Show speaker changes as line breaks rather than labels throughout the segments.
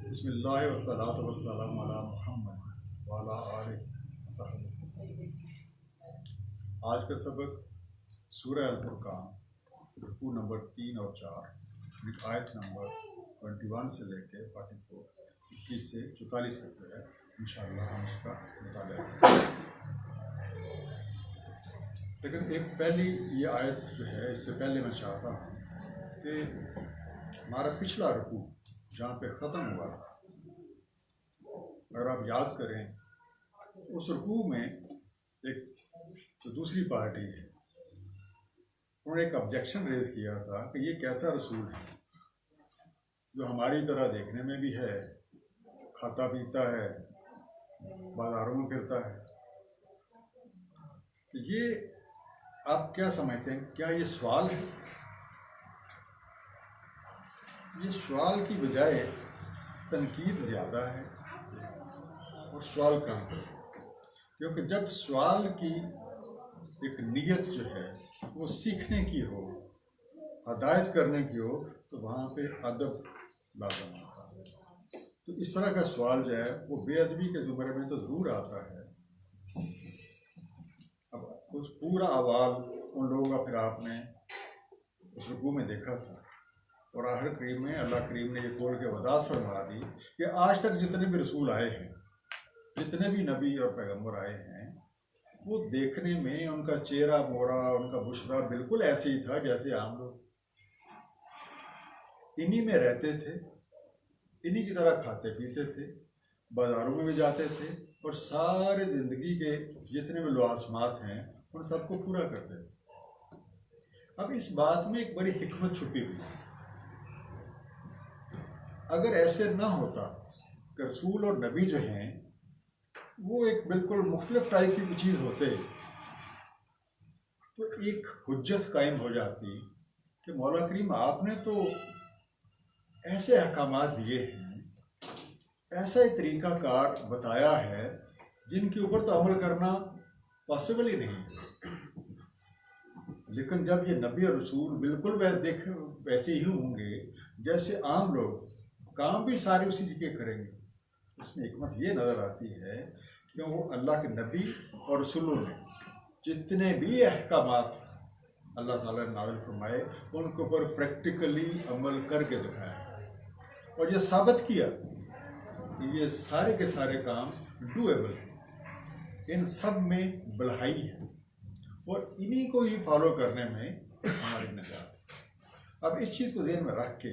बिस्मिल्लाह वस्सलातु वस्सलामु अला मुहम्मद व अला आलिहि व सहबिहि। आज का सबक सूरह अल-फुरकान रुकू नंबर 3 और 4 आयत नंबर 21 से लेकर 44 21 से 44 तक है। इंशाअल्लाह हम इसका मुताला करेंगे। लेकिन एक पहली ये आयत जो है, इससे पहले मैं चाहता हूँ कि हमारा पिछला रुकू जहाँ पे ख़त्म हुआ था, अगर आप याद करें उस रुकू में एक तो दूसरी पार्टी है, उन्होंने एक ऑब्जेक्शन रेज किया था कि ये कैसा रसूल है जो हमारी तरह देखने में भी है, खाता पीता है, बाजारों में फिरता है। तो ये आप क्या समझते हैं, क्या ये सवाल है? ये सवाल की बजाय तनकीद ज़्यादा है और सवाल कम है, क्योंकि जब सवाल की एक नीयत जो है वो सीखने की हो, हदायत करने की हो, तो वहाँ पे अदब लाज़िम आता है। तो इस तरह का सवाल जो है वो बेअदबी के ज़ुमरे में तो ज़रूर आता है। अब उस पूरा अवाल उन लोगों का फिर आपने उस रुकू में देखा था, और आखिर करीम में अल्लाह करीम ने ये खोल के वदात फरमा दी कि आज तक जितने भी रसूल आए हैं, जितने भी नबी और पैगम्बर आए हैं, वो देखने में उनका चेहरा मोहरा, उनका बुशरा बिल्कुल ऐसे ही था जैसे आम लोग। इन्हीं में रहते थे, इन्हीं की तरह खाते पीते थे, बाजारों में भी जाते थे, और सारे ज़िंदगी के जितने भी लवासमात हैं उन सबको पूरा करते थे। अब इस बात में एक बड़ी हिकमत छुपी हुई है। अगर ऐसे ना होता कि रसूल और नबी जो हैं वो एक बिल्कुल मुख्तलिफ टाइप की चीज़ होते, तो एक हुज्जत कायम हो जाती कि मौला करीम आपने तो ऐसे अहकामात दिए हैं, ऐसा ही तरीक़ाकार बताया है जिनके ऊपर तो अमल करना पॉसिबल ही नहीं। लेकिन जब ये नबी और रसूल बिल्कुल वैसे ही होंगे जैसे आम लोग, काम भी सारे उसी तरीके करेंगे, उसमें हिकमत ये नज़र आती है कि वो अल्लाह के नबी और रसूलों ने जितने भी अहकामात अल्लाह ताला ने नाज़िल फरमाए उनके ऊपर प्रैक्टिकली अमल करके दिखाया, और ये साबित किया कि ये सारे के सारे काम डूएबल हैं, इन सब में भलाई है, और इन्हीं को ही फॉलो करने में हमारी निजात है। अब इस चीज़ को ज़हन में रख के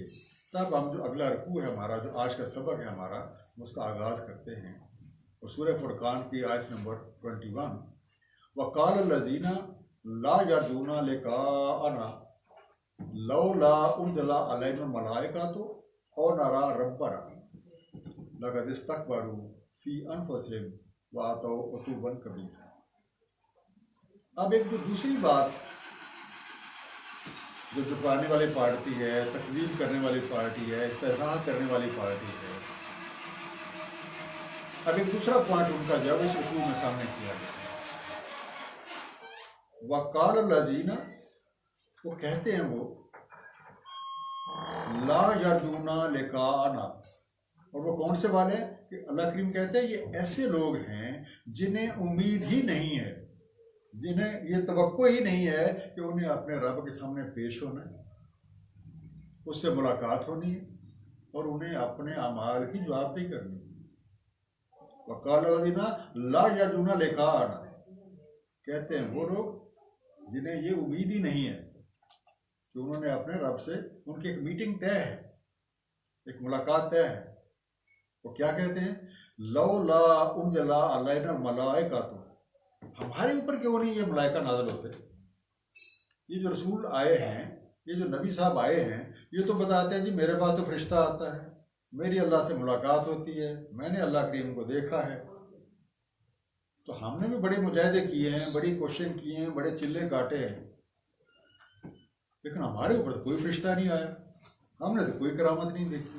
तब हम जो अगला रुकू है हमारा, जो आज का सबक है हमारा, उसका आगाज़ करते हैं। और सूरह फुरकान की आयत नंबर 21, वक़ाल लज़ीना ला यरजूना लिक़ाअना लौला उन्ज़िला अलैना मलाइकतु औ नरा रब्बना लक़द इस्तकबरू फ़ी अनफुसिहिम व अतौ उतुव्वन कबीरा। अब एक जो दूसरी बात जो झुकाने वाली पार्टी है, तकज़ीब करने वाली पार्टी है, इस्तेज़ा करने वाली पार्टी है, अब एक दूसरा पॉइंट उनका जब इस रुकू में सामने किया गया, वक़ाल लज़ीना, वो कहते हैं वो ला यरजूना लिक़ाअना, और वो कौन से वाले हैं कि अल्लाह करीम कहते हैं ये ऐसे लोग हैं जिन्हें उम्मीद ही नहीं है, जिन्हें ये तवक्को ही नहीं है कि उन्हें अपने रब के सामने पेश होना है, उससे मुलाकात होनी है, और उन्हें अपने अमाल की जवाबदेही करनी है। वक़ाल लज़ीना ला यरजूना लिक़ाअना, कहते हैं वो लोग जिन्हें ये उम्मीद ही नहीं है कि उन्होंने अपने रब से, उनकी एक मीटिंग तय है, एक मुलाकात तय है। वो क्या कहते हैं, लौला उन्ज़िला अलैना मलाइकतु, हमारे ऊपर क्यों नहीं ये मलाइका नाज़िल होते? ये जो रसूल आए हैं, ये जो नबी साहब आए हैं, ये तो बताते हैं जी मेरे पास तो फरिश्ता आता है, मेरी अल्लाह से मुलाकात होती है, मैंने अल्लाह करीम को देखा है। तो हमने भी बड़े मुजाहिदे किए हैं, बड़ी कोशिशें की हैं, बड़े चिल्ले काटे हैं, लेकिन हमारे ऊपर तो कोई फरिश्ता नहीं आया, हमने तो कोई करामत नहीं देखी।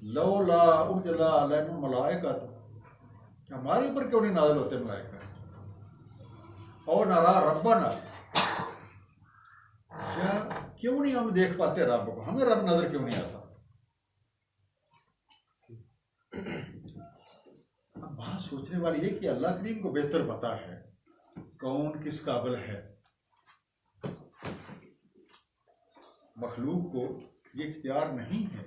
लौला उन्ज़िला अलैना मलाइकतु, हमारे ऊपर क्यों नहीं नाज़िल होते मलाइका? और नरा रब्बना, या क्यों नहीं हम देख पाते रब को, हमें रब नजर क्यों नहीं आता? अब बात सोचने वाली है कि अल्लाह करीम को बेहतर पता है कौन किस काबिल है। मखलूक को ये इख्तियार नहीं है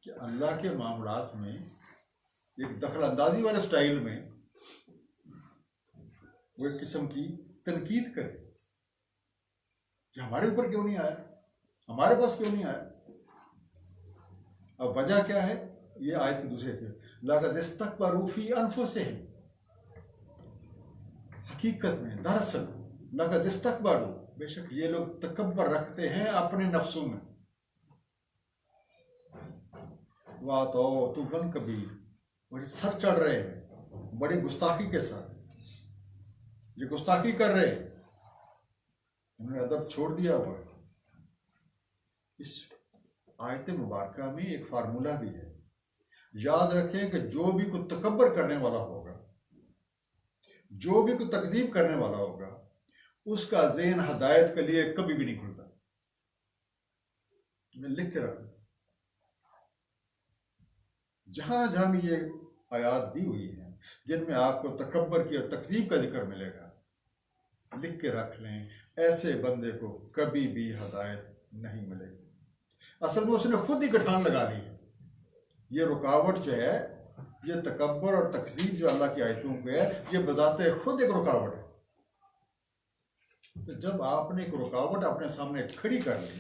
कि अल्लाह के मामलात में एक दखल अंदाजी वाले स्टाइल में वो एक किस्म की तनकीद करे कि हमारे ऊपर क्यों नहीं आया, हमारे पास क्यों नहीं आया। अब वजह क्या है? ये आयत के दूसरे थे, लागत इस्तकबरू फी अनफुसिहिम, हकीकत में दरअसल लागत इस्तकबरू, बेशक ये लोग तकब्बर रखते हैं अपने नफ्सों में। वाह तो तूफान कबीर, बड़ी सर चढ़ रहे हैं बड़ी गुस्ताखी के साथ, ये गुस्ताखी कर रहे हैं, उन्होंने अदब छोड़ दिया हुआ। इस आयत मुबारका में एक फार्मूला भी है, याद रखें कि जो भी कुछ तकब्बर करने वाला होगा, जो भी कुछ तकजीब करने वाला होगा, उसका ज़हन हदायत के लिए कभी भी नहीं खुलता। मैं लिख के रखूं, जहां जहां ये आयात दी हुई हैं जिनमें आपको तकब्बर की और तकजीब का जिक्र मिलेगा, लिख के रख लें, ऐसे बंदे को कभी भी हदायत नहीं मिलेगी। असल में उसने खुद ही गठान लगा ली है। ये रुकावट जो है, ये तकब्बर और तकजीब जो अल्लाह की आयतों पे है, ये बजाते खुद एक रुकावट है। तो जब आपने एक रुकावट अपने सामने खड़ी कर ली,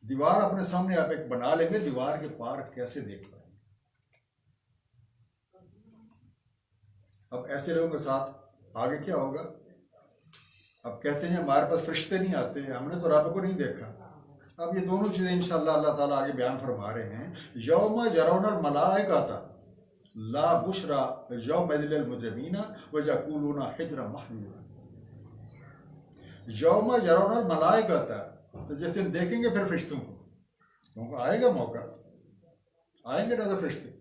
दीवार अपने सामने आप एक बना लेंगे, दीवार के पार कैसे देख पाएंगे? अब ऐसे लोगों के साथ आगे क्या होगा? अब कहते हैं हमारे पास फरिश्ते नहीं आते, हमने तो रब को नहीं देखा। अब ये दोनों चीजें इंशाअल्लाह अल्लाह ताला आगे बयान फरमा रहे हैं। यौम यरौनल मलाइकाता ला बुशरा यौमइज़ लिल मुजरिमीना व यक़ूलूना हिज्रन महजूरा। यौम यरौनल मलाइकाता, तो जिस दिन देखेंगे फिर फरिश्तों को, क्योंकि आएगा मौका, आएंगे ना तो फरिश्ते।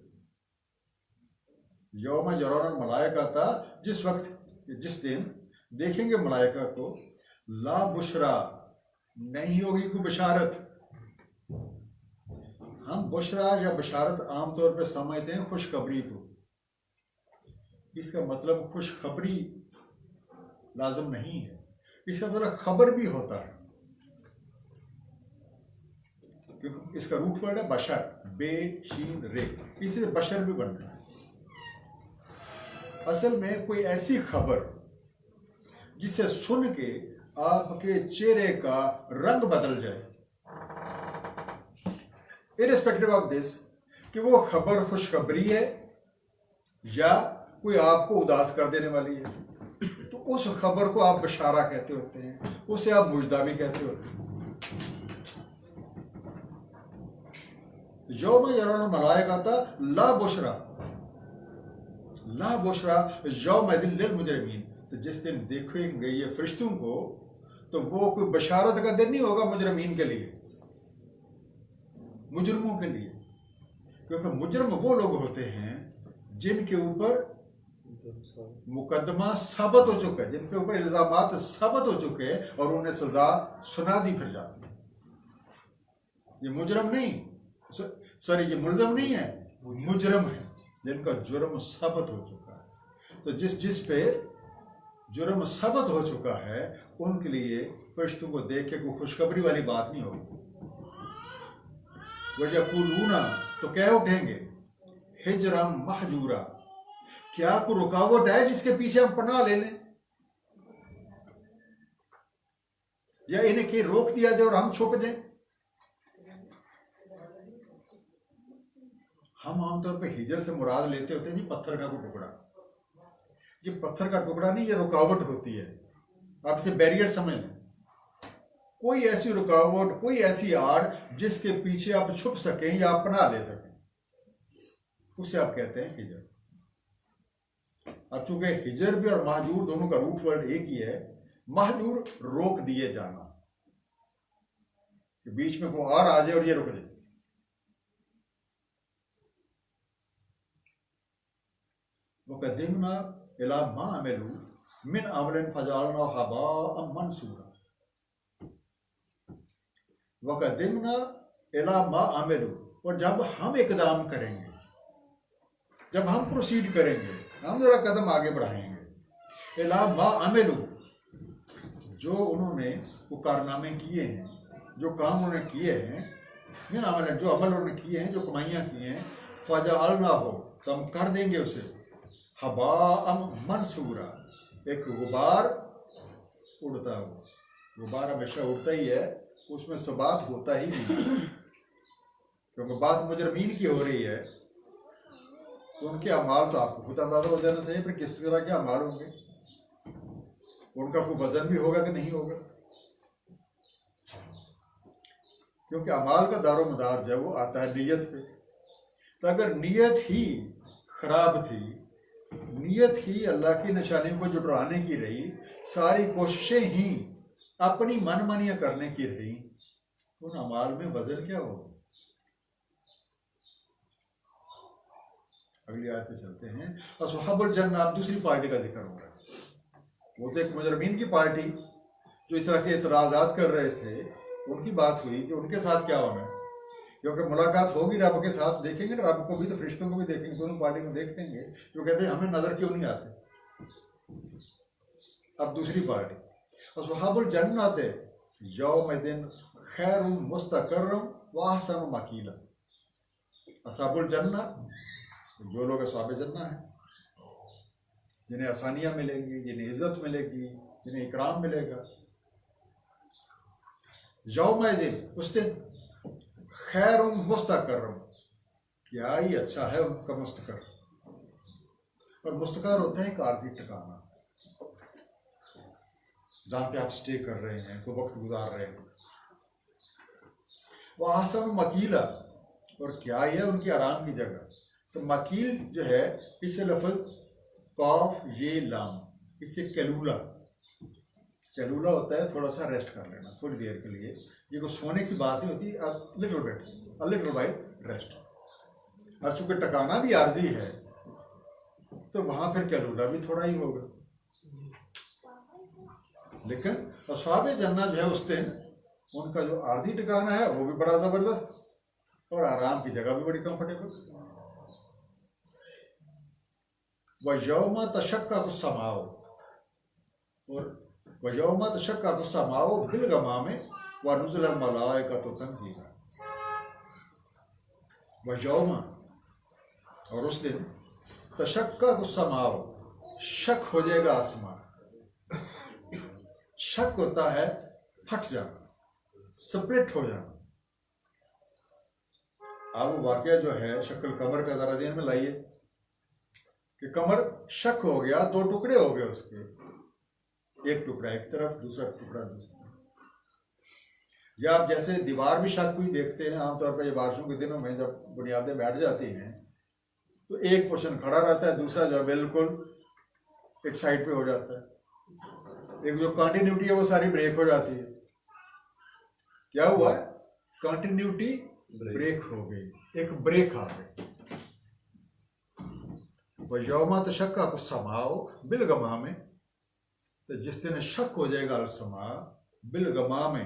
यौम यरौनल मलाइकाता, जिस वक्त, जिस दिन देखेंगे मलाइका को, ला बुशरा, नहीं होगी कोई बशारत। हम बुशरा या बशारत आमतौर पर समझते हैं खुशखबरी को, इसका मतलब खुशखबरी लाजम नहीं है, इसका मतलब खबर भी होता है, क्योंकि इसका रूट वर्ड है बशर, बे शीन रे, इससे बशर भी बनता है। असल में कोई ऐसी खबर जिसे सुन के आपके चेहरे का रंग बदल जाए, इररिस्पेक्टिव ऑफ दिस कि वो खबर खुशखबरी है या कोई आपको उदास कर देने वाली है, तो उस खबर को आप बशारा कहते होते हैं, उसे आप मुजदा भी कहते होते हैं। यौम यरौनल मलाइकाता ला बुशरा, ला बुशरा यौमइज़ लिल मुजरिमीन, तो जिस दिन देखेंगे ये फरिश्तों को, तो वो कोई बशारत का दिन नहीं होगा मुजरमीन के लिए, मुजरमों के लिए, क्योंकि मुजरम वो लोग होते हैं जिनके ऊपर मुकदमा साबित हो चुका है, जिनके ऊपर इल्जामात साबित हो चुके हैं और उन्हें सजा सुना दी फिर जाती है। ये मुजरम नहीं, सॉरी ये मुलजम नहीं है, मुजरम है, जिनका जुर्म साबित हो चुका है। तो जिस पे जुर्म साबित हो चुका है, उनके लिए फरिश्तों को देख के कोई खुशखबरी वाली बात नहीं होगी। वयक़ूलूना, तो कह उठेंगे, हिज्रन महजूरा, क्या कोई रुकावट है जिसके पीछे हम पनाह ले लें, या इन्हें कहीं रोक दिया जाए और हम छुप जाएं। हम आमतौर पर हिजर से मुराद लेते होते हैं जी पत्थर का कोई टुकड़ा। ये पत्थर का टुकड़ा नहीं, ये रुकावट होती है, आप इसे बैरियर समझ लें। कोई ऐसी रुकावट, कोई ऐसी आड़ जिसके पीछे आप छुप सकें या आप पनाह ले सकें, उसे आप कहते हैं हिजर। अब चूंकि हिजर भी और महजूर दोनों का रूट वर्ड एक ही है, महजूर रोक दिए जाना, कि बीच में कोई आड़ आ जाए और ये रुक जाए। वक़द्दिमना इला मा अमिलू मिन अमलिन फजअलनाहु हबाअम मनसूरा, वक़दिमना इला मा आमिलू, और जब हम इकदाम करेंगे, जब हम प्रोसीड करेंगे, हम जरा कदम आगे बढ़ाएंगे, इला मा आमिलू, जो उन्होंने वो कारनामे किए हैं, जो काम उन्होंने किए हैं, मिन अमल, जो अमल उन्होंने किए हैं, जो कमाइयाँ की हैं, फजअलना हो, तो हम कर देंगे उसे हबाअम मंसूरा, एक गुबार उड़ता हो। गुबार हमेशा उड़ता ही है, उसमें सबात होता ही नहीं, क्योंकि बात मुजरमीन की हो रही है, तो उनके अमाल तो आपको खुद अंदाजा हो जाना चाहिए, फिर किस तरह के अमाल होंगे, उनका कोई वजन भी होगा कि नहीं होगा, क्योंकि अमाल का दारो मदार जो है वो आता है नीयत पे। तो अगर नीयत ही खराब थी, नीयत ही अल्लाह की निशानी को जुटवाने की रही, सारी कोशिशें ही अपनी मनमानियां करने की रही, उन अमाल में वजन क्या होगा। अगली आयत पे चलते हैं। असहाबुल जन्नह, अब दूसरी पार्टी का जिक्र हो रहा है। वो तो एक मुजरमीन की पार्टी जो इस तरह के इतराज़ात कर रहे थे, उनकी बात हुई कि उनके साथ क्या होना है, क्योंकि मुलाकात होगी रब के साथ, देखेंगे ना रब को भी, तो फरिश्तों को भी देखेंगे, दोनों पार्टी को देखेंगे, जो कहते हैं हमें नजर क्यों नहीं आते। अब दूसरी पार्टी, असहाबुल जन्नत यौमदिन खैरुम मुस्तकर्रम व अहसन मकीला। असहाबुल जन्नह, जो लोग असहाब जन्नह हैं, जिन्हें आसानियाँ मिलेंगी, जिन्हें इज्जत मिलेगी, जिन्हें इकराम मिलेगा। यौमदिन, उस दिन, खैरुम मुस्तकर्रम, क्या ही अच्छा है उनका मुस्तकर। और मुस्तकर होता है एक आर्थिक ठिकाना, जहाँ पे आप स्टे कर रहे हैं, कोई वक्त गुजार रहे हैं। वह आसम मकीला, और क्या ही है उनकी आराम की जगह। तो मकील जो है, इसे लफ्ज़ कौफ ये लाम, इसे कैलूला, कैलूला होता है थोड़ा सा रेस्ट कर लेना, थोड़ी देर के लिए। ये कोई सोने की बात नहीं होती, little bit, a little white rest. और चूंकि टकाना भी आर्जी है, तो वहाँ फिर कैलूला भी थोड़ा ही होगा। लेकिन अस्हाब जन्नत जो है उस दिन, उनका जो आर्जी ठिकाना है वो भी बड़ा ज़बरदस्त, और आराम की जगह भी बड़ी कंफर्टेबल। वह यौम तशक्ककु समाओ, और वह यौम तशक्ककु समाओ बिल गमाम व नुज़िल अल मलाइकतु तंज़ीला। वह यौम, और उस दिन, तशक्ककु समाओ, शक हो जाएगा आसमान। शक होता है फट जाना, स्प्लिट हो जाना। आप वो वाकया जो है शक्ल कमर का जरा ध्यान में लाइए कि कमर शक हो गया, दो टुकड़े हो गए उसके, एक टुकड़ा एक तरफ, दूसरा टुकड़ा दूसरी तरफ। या आप जैसे दीवार भी शक हुई देखते हैं आमतौर पर, ये बारिशों के दिनों में जब बुनियादें बैठ जाती हैं, तो एक पोर्शन खड़ा रहता है, दूसरा जो बिल्कुल एक साइड पे हो जाता है। एक जो कंटिन्यूटी है वो सारी ब्रेक हो जाती है। क्या हुआ है, कंटिन्यूटी ब्रेक हो गई, एक ब्रेक आ गई। वह यौमा तशक्ककु समाओ बिल गमाम, तो जिस दिन शक हो जाएगा अल समा बिल गमाम।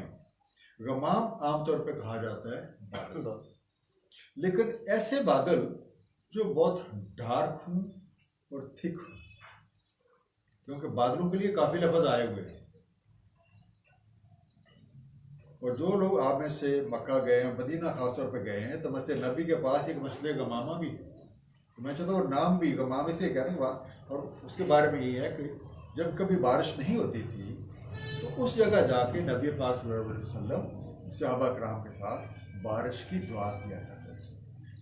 गमाम आमतौर पे कहा जाता है बादल, लेकिन ऐसे बादल जो बहुत डार्क हों और थिक हों, क्योंकि बादलों के लिए काफ़ी लफ्ज़ आए हुए हैं। और जो लोग आप में से मक्का गए हैं, मदीना खासतौर पर गए हैं, तो मस्जिद नबी के पास एक मस्जिद गमामा भी, तो मैं चाहता हूँ नाम भी गमामे से कह रहे हैं। और उसके बारे में ये है कि जब कभी बारिश नहीं होती थी, तो उस जगह जाके नबी पाक सल्लल्लाहु अलैहि वसल्लम सहाबा कराम के साथ बारिश की दुआ किया करते थे।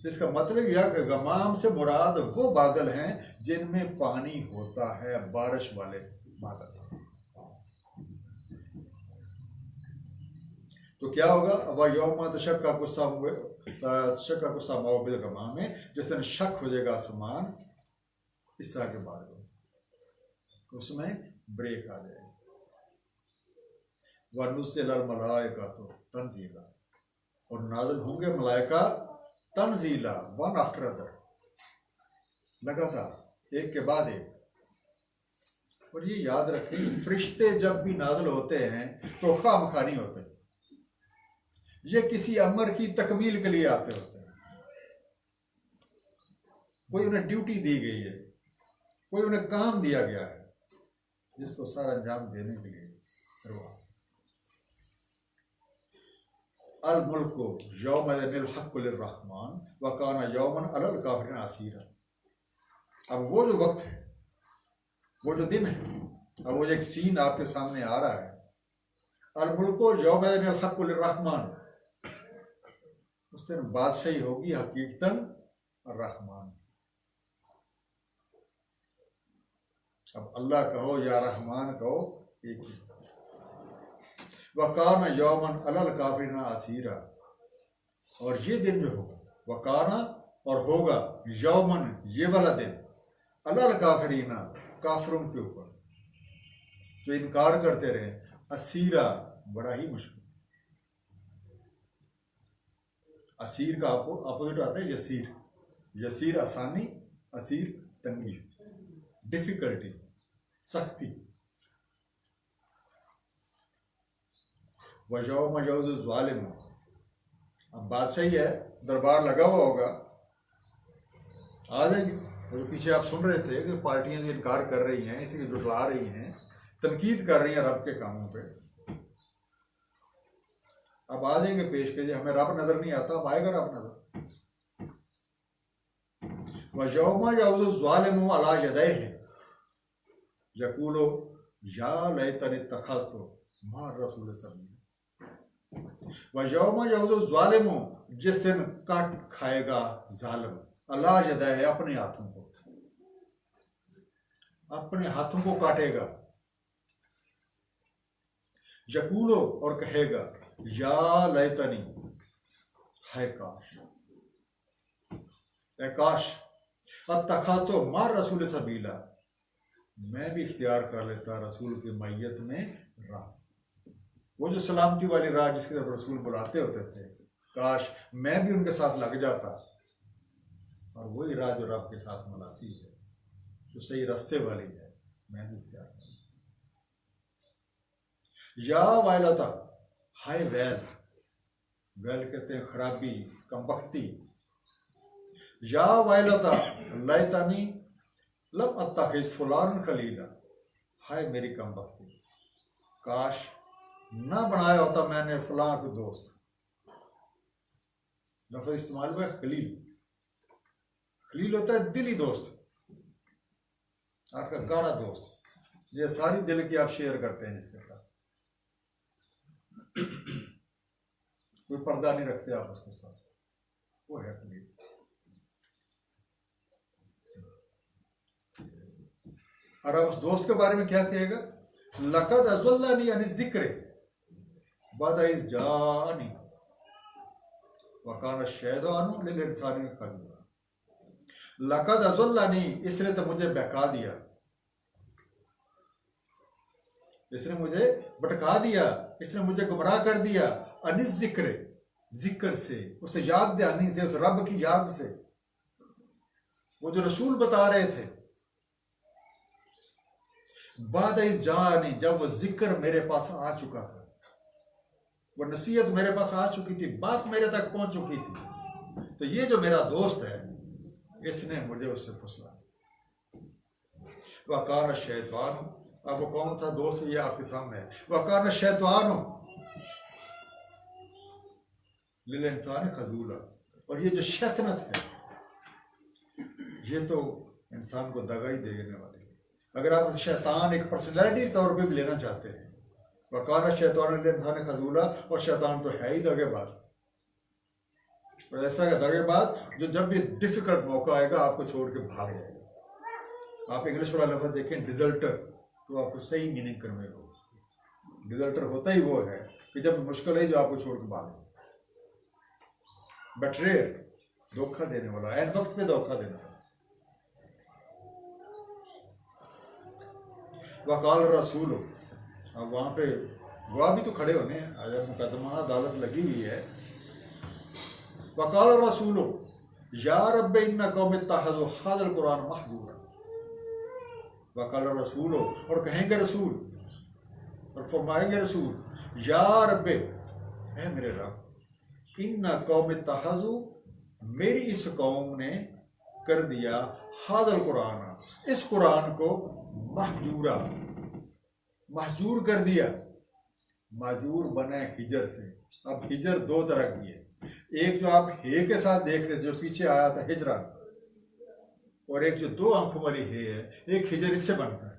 जिसका मतलब यह कि गमाम से मुराद वो बादल हैं जिनमें पानी होता है, बारिश वाले बादल। तो क्या होगा, वह यौमा तशक्ककु समाओ बिल गमाम में, जिस दिन शक हो जाएगा आसमान इस तरह के बादल, उसमें ब्रेक आ जाएगी। व नुज़्ज़िल अल मलाइकतु तंज़ीला, और नाज़िल होंगे मलाइका तंज़ीला, वन आफ्टर अदर, लगातार एक के बाद एक। और ये याद रखें, फरिश्ते जब भी नाज़िल होते हैं तो खामखा नहीं होते। ये किसी अमर की तकमील के लिए आते होते हैं। कोई उन्हें ड्यूटी दी गई है, कोई उन्हें काम दिया गया है जिसको सारा अंजाम देने के लिए करवा। अल मुल्क यौमइज़िन हक़्क़ु लिर्रहमान व काना यौमन अलल काफ़िरीन असीरा। अब वो जो वक्त है, वो जो दिन है, अब वो एक सीन आपके सामने आ रहा है। अल मुल्क यौमइज़िन हक़्क़ु लिर्रहमान, उस दिन बादशाही होगी हकीकतन रहमान। अब अल्लाह कहो या रहमान कहो एक ही। वकाना यौमन अलल काफिरीना असीरा, और ये दिन जो होगा, वकाना और होगा, यौमन ये वाला दिन, अलल काफिरीना काफिरों के ऊपर जो इनकार करते रहे, असीरा बड़ा ही मुश्किल। असीर का अपोजिट आता है यसीर। यसीर आसानी, असीर तंगी, डिफिकल्टी, सख्ती। वयौम यौज़ु ज़ालिम, अब बादशाही है, दरबार लगा हुआ होगा, आ जाएगी। और पीछे आप सुन रहे थे कि पार्टियां जो इनकार कर रही हैं, इसलिए जुटला रही हैं, तनकीद कर रही हैं रब के कामों पे, अब आ जाएंगे पेश के, हमें रब नजर नहीं आता, अब आएगा रब नजर। वयौम यौज़ु ज़ालिमु अला यदैहि यक़ूलु या लैतनी इत्तख़ज़्तु मअ रसूल सबीला। वयौम यौज़ु ज़ालिमु, जिस दिन काट खाएगा जालिम, अला यदैहि, अपने हाथों को, अपने हाथों को काटेगा। यक़ूलु, और कहेगा, या लैतनी, है काश, ए काश, अत्तख़ज़्तु मअ रसूल सबीला, मैं भी इख्तियार कर लेता रसूल की मैयत में राह। वो जो सलामती वाली राह जिसकी तरफ रसूल बुलाते होते थे, काश मैं भी उनके साथ लग जाता। और वही राह जो रब के साथ मिलाती है, जो सही रास्ते वाली है, मैं भी इख्तियार कर। या वायलता, हाय वैल, वैल कहते हैं खराबी, कमबख्ती। या वायलता लैतनी लम अत्तखिज़ फुलान खलीला, हाय मेरी कमबख्ती, काश ना बनाया होता मैंने फलां को दोस्त। लफ्ज़ इस्तेमाल हुआ खलील। खलील होता है दिली दोस्त, आपका गाढ़ा दोस्त, ये सारी दिल की आप शेयर करते हैं जिसके साथ, कोई पर्दा नहीं रखते आप उसके साथ, वो है खलील। और अब उस दोस्त के बारे में क्या कहेगा, लक़द अज़ल्लनी अन ज़िक्र बाद इज़ जाअनी व कान शैतानु लिल इंसानी ख़ज़ूरा। लक़द अज़ल्लनी, इसने तो मुझे बहका दिया, इसने मुझे भटका दिया, इसने मुझे गुमराह कर दिया, अन ज़िक्र, जिक्र से, उस याद दहानी से, उस रब की याद से। वो जो रसूल बता रहे थे, बाद इज़ जाअनी, जब वो जिक्र मेरे पास आ चुका था, वो नसीहत मेरे पास आ चुकी थी, बात मेरे तक पहुंच चुकी थी, तो ये जो मेरा दोस्त है, इसने मुझे उससे फुसला। वकान शैतान, अब वो कौन था दोस्त, ये आपके सामने है। वकान शैतान लिल इंसान खजूला, और ये जो शैतानत है, ये तो इंसान को दगा ही देने वाली है। अगर आप शैतान एक पर्सनैलिटी तौर पे भी लेना चाहते हैं, वकाना शैतान लिल इंसान खजूला, और शैतान तो है ही दगेबाज, और ऐसा का दगेबाज जो जब भी डिफिकल्ट मौका आएगा आपको छोड़ के भाग जाएगा। आप इंग्लिश वाला लफ्ज़ देखें डिजल्टर, तो आपको सही मीनिंग करने को, डिजल्टर होता ही वो है कि जब मुश्किल है जो आपको छोड़ के भागे। बेट्रेयर, धोखा देने वाला, ऐन वक्त पे धोखा देने वाला। वकाल रसूल, अब वहाँ पे गवाह भी तो खड़े होने हैं, आज मुकदमा अदालत लगी हुई है। वकाल रसूल या रब्बे इन्ना कौम इत्तखज़ू हाज़ल कुरान महजूरा। वकाल रसूल, और कहेंगे रसूल, और फरमाएंगे रसूल, या रब्बे, है मेरे रब, इन्ना कौम तहज़ु, मेरी इस कौम ने कर दिया हादल कुरान, इस कुरान को महजूरा, महजूर कर दिया। महजूर बना हिजर से। अब हिजर दो तरह की है, एक जो आप हे के साथ देख रहे जो पीछे आया था हिजरा, और एक जो दो आंखों वाली हे है, एक हिजर इससे बनता है।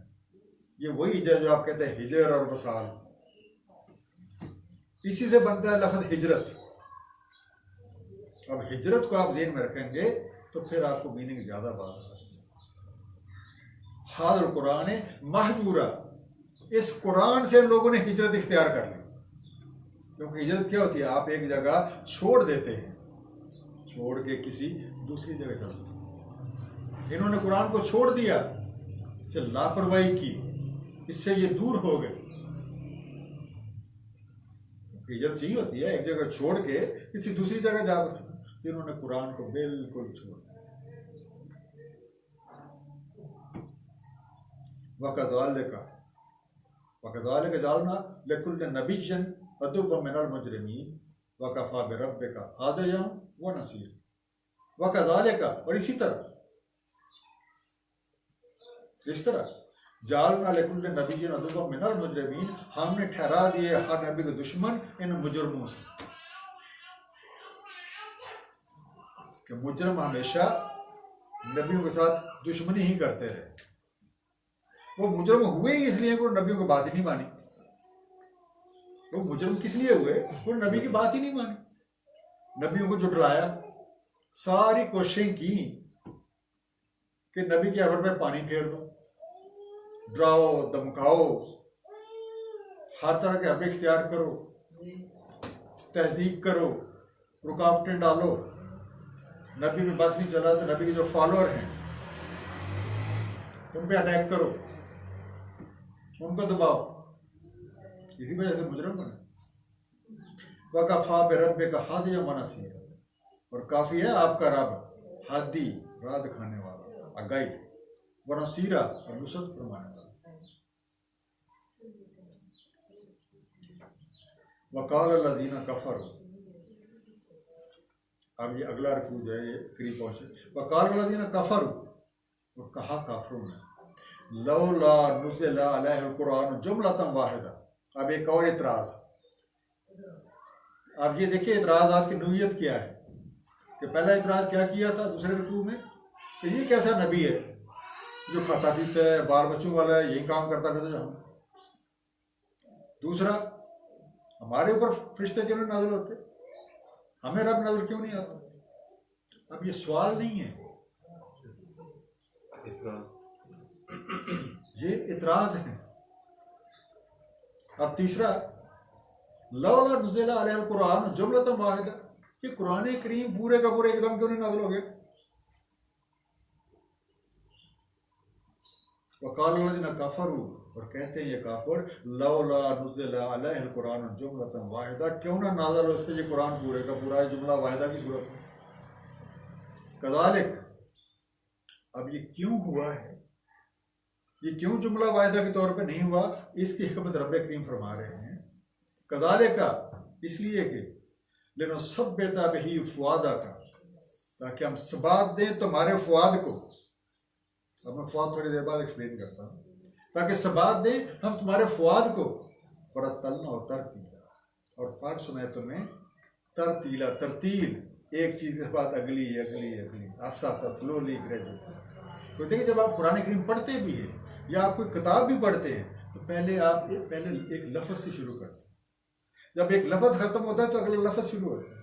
ये वही हिजर जो आप कहते हैं हिजर और वसाल, इसी से बनता है लफ्ज हिजरत। अब हिजरत को आप ज़हन में रखेंगे तो फिर आपको मीनिंग ज्यादा बात है। हादुल कुरान महजूरा, इस कुरान से लोगों ने हिजरत इख्तियार कर ली। क्योंकि हिजरत क्या होती है, आप एक जगह छोड़ देते हैं, छोड़ के किसी दूसरी जगह चलते हैं। इन्होंने कुरान को छोड़ दिया, इससे लापरवाही की, इससे ये दूर हो गए। हिजरत यही होती है, एक जगह छोड़ के किसी दूसरी जगह जा बसे। इन्होंने कुरान को बिल्कुल छोड़ दिया। वकज़ालिका जालना लिकुल्लि नबिय्यिन अदुव्वन मिनल मुजरिमीन वकफ़ा बिरब्बिका हादियन व नसीर। वकज़ालिका, और इसी तरह, इस तरह जालना लिकुल्लि नबिय्यिन अदुव्वन मिनल मुजरिमीन, हमने ठहरा दिए हर नबी के दुश्मन इन मुजरमों से। कि मुजरम हमेशा नबियों के साथ दुश्मनी ही करते रहे। वो मुजरम हुए ही इसलिए कि नबियों की बात ही नहीं मानी। वो मुजरम किस लिए हुए, वो नबी की बात ही नहीं मानी, नबियों को जुटलाया, सारी कोशिशें की कि नबी के एफर्ट में पानी फेर दो, डराओ धमकाओ, हर तरह के हरबे इख्तियार करो, तहजीब करो, रुकावटें डालो। नबी में बस नहीं चला तो नबी के जो फॉलोअर हैं उन पे अटैक करो, उनको दबाओ। इसी वजह से मुजरम बने। वकफ़ा बिरब्बिका हादियन व नसीरा, और काफी है आपका रब हादी, राह दिखाने वाला, गाइड, व नसीरा, और नुसरत फरमाने वाला। वक़ाल लज़ीना कफ़रू, अब ये अगला रकू जो है ये करीब पहुंचे। वक़ाल लज़ीना कफ़रू, और कहा काफिरों ने, लौला नुज़िला अलैहिल कुरान जुमलतन वाहिदा। अब एक और इतराज, अब ये देखिए इतराज़ात की नोयत क्या है। कि पहला इतराज क्या किया था दूसरे रकू में, कि ये कैसा नबी है जो खाता पीता है, बाल बच्चों वाला है, यही काम करता करता जो हम। दूसरा, हमारे ऊपर फरिश्ते क्यों नहीं नाज़िल होते, हमें रब नजर क्यों नहीं आता। अब ये सवाल नहीं है, ये इतराज है। अब तीसरा, लौला नुज़िला अलैहिल कुरान जुमलतन वाहिदा, ये कुरान करीम पूरे का पूरे एकदम क्यों नहीं नाज़िल हो गया। वक़ाल लज़ीना कफ़रू, और कहते हैं ये काफिर, लौला नुज़िला अलैहिल कुरान जुमलतन वाहिदा, क्यों ना नाज़िल हो इस पे ये कुरान पूरे का पूरा जुमला वाहिदा की सूरत में। कज़ालिक, अब ये क्यों हुआ है, ये क्यों जुमला वाहिदा के तौर पे नहीं हुआ, इसकी हिकमत रब करीम फरमा रहे हैं। कज़ालिका, इसलिए कि लिनुसब्बिता बिही फुआदका, ताकि हम सबात दें तुम्हारे फुआद को। अब मैं फुआद थोड़ी देर बाद एक्सप्लेन करता हूँ। ताकि सबात दें हम तुम्हारे फुआद को, वरतलना और तरतीला, और पढ़ सुनाए तुम्हें तरतीला, तरतील, एक चीज के बाद अगली अगली अगली, आस्ता आस्ता, स्लोली, ग्रेजुअली। तो देखिए जब आप कुरान करीम पढ़ते भी हैं या आप कोई किताब भी पढ़ते हैं तो पहले आप एक लफ्ज़ से शुरू करते हैं। जब एक लफ्ज़ खत्म होता है तो अगला लफ्ज़ शुरू होता है।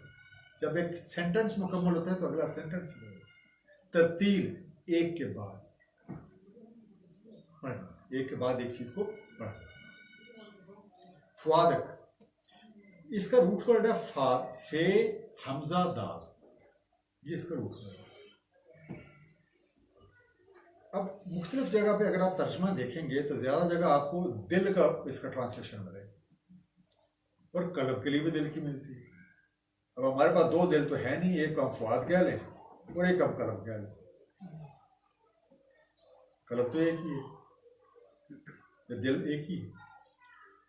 जब एक सेंटेंस मुकम्मल होता है तो अगला सेंटेंस शुरू होता है। तरतील, एक के बाद पढ़ना, एक के बाद एक चीज को पढ़ना। फुआदक, इसका रूट वर्ड है फा, फे, हमजा, दाल, ये इसका रूट वर्ड है। अब मुख्तलिफ जगह पे अगर आप तर्जमा देखेंगे तो ज्यादा जगह आपको दिल का इसका ट्रांसलेशन मिलेगा, और कल्ब के लिए भी दिल की मिलती है। अब हमारे पास दो दिल तो है नहीं, एक हम फुआद कह लें और एक हम कल्ब कह लें। कल्ब तो एक ही है, दिल एक ही है।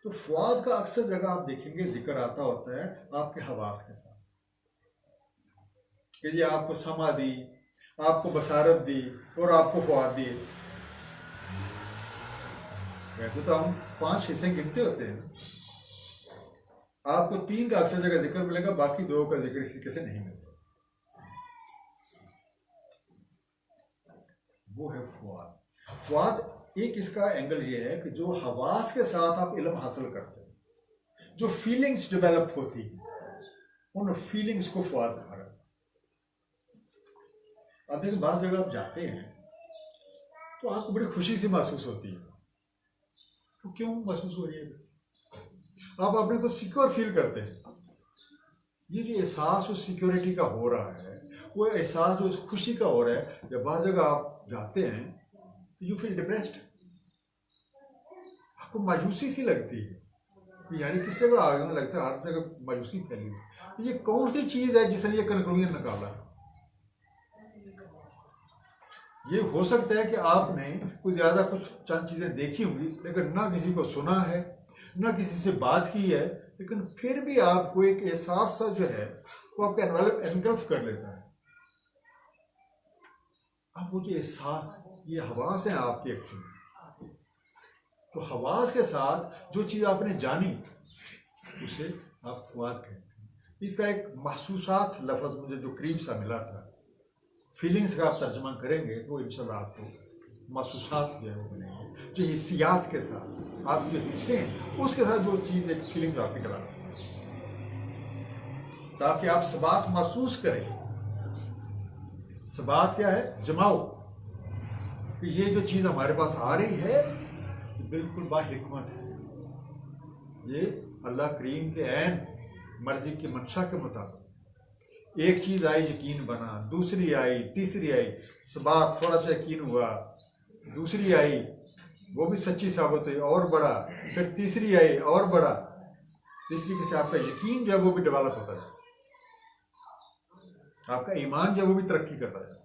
तो फुआद का अक्सर जगह आप देखेंगे जिक्र आता होता है आपके हवास के साथ। कि ये आपको समा दी, आपको बसारत दी और आपको फुआद दी। वैसे तो हम 5 हिस्से गिनते होते हैं, आपको 3 का अक्सर जगह जिक्र मिलेगा, बाकी 2 का जिक्र इस तरीके से नहीं मिलता। वो है फुआद। फुआद एक इसका एंगल ये है कि जो हवास के साथ आप इल्म हासिल करते हैं, जो फीलिंग्स डेवलप होती हैं, उन फीलिंग्स को फुआद कहा जाता है। अब देखिए, बाज़ जगह आप जाते हैं तो आपको बड़ी खुशी सी महसूस होती है। तो क्यों महसूस हो रही है? आप अपने को सिक्योर फील करते हैं। ये जो एहसास उस सिक्योरिटी का हो रहा है, वो एहसास जो उस खुशी का हो रहा है, जब बाज़ जगह आप जाते हैं तो यू फील डिप्रेस्ड, आपको मायूसी सी लगती है कि यानी किस जगह आ गया, लगता है हर जगह मायूसी फैली है। तो ये कौन सी चीज़ है जिसने ये कंक्लूजन निकाला? ये हो सकता है कि आपने कुछ ज़्यादा कुछ चंद चीज़ें देखी होंगी, लेकिन ना किसी को सुना है, ना किसी से बात की है, लेकिन फिर भी आपको एक एहसास सा जो है वो आपके एनगल्फ कर लेता है। अब वो जो एहसास, ये हवास हैं आपकी एक्चुअली, तो हवास के साथ जो चीज़ आपने जानी उसे आप फुआद कहते हैं। इसका एक महसूसात लफ्ज़ मुझे जो करीब सा मिला था, फीलिंग्स का आप तर्जमा करेंगे तो इंशाल्लाह आपको महसूसात जो है वो मिलेंगे, जो हिस्सियात के साथ आप जो हिस्से हैं उसके साथ जो चीज़ एक फीलिंग आपकी करा, ताकि आप सबात महसूस करें। सबात क्या है? जमाओ कि ये जो चीज़ हमारे पास आ रही है बिल्कुल बाहिकमत है, ये अल्लाह करीम के ऐन मर्जी की मंशा के मुताबिक। एक चीज़ आई, यकीन बना, दूसरी आई, तीसरी आई, सबात थोड़ा सा यकीन हुआ, दूसरी आई वो भी सच्ची साबित हुई और बढ़ा, फिर तीसरी आई और बढ़ा। इस तरीके से आपका यकीन जो है वो भी डेवलप होता है, आपका ईमान जो है वो भी तरक्की करता है।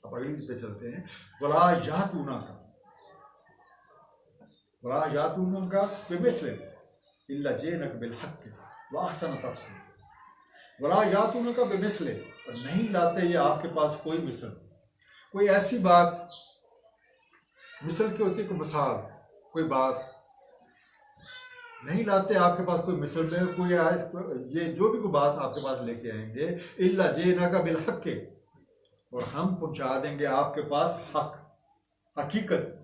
अब अगली पे चलते हैं। वला यातूना का, वला यातूना का बिमिस्लिन इल्ला जीनक बिल हक़्क़ व अहसन तफ़सीर। वला यातूना का बिमिस्लिन, और नहीं लाते ये आपके पास कोई मिसल, कोई ऐसी बात, मिसल की होती है कोई मिसाल, कोई बात नहीं लाते आपके पास कोई मिसल में, कोई ये जो भी कोई बात आपके पास लेके आएंगे, इल्ला जीनक बिल हक़्क़, और हम पहुंचा देंगे आपके पास हक, हकीकत,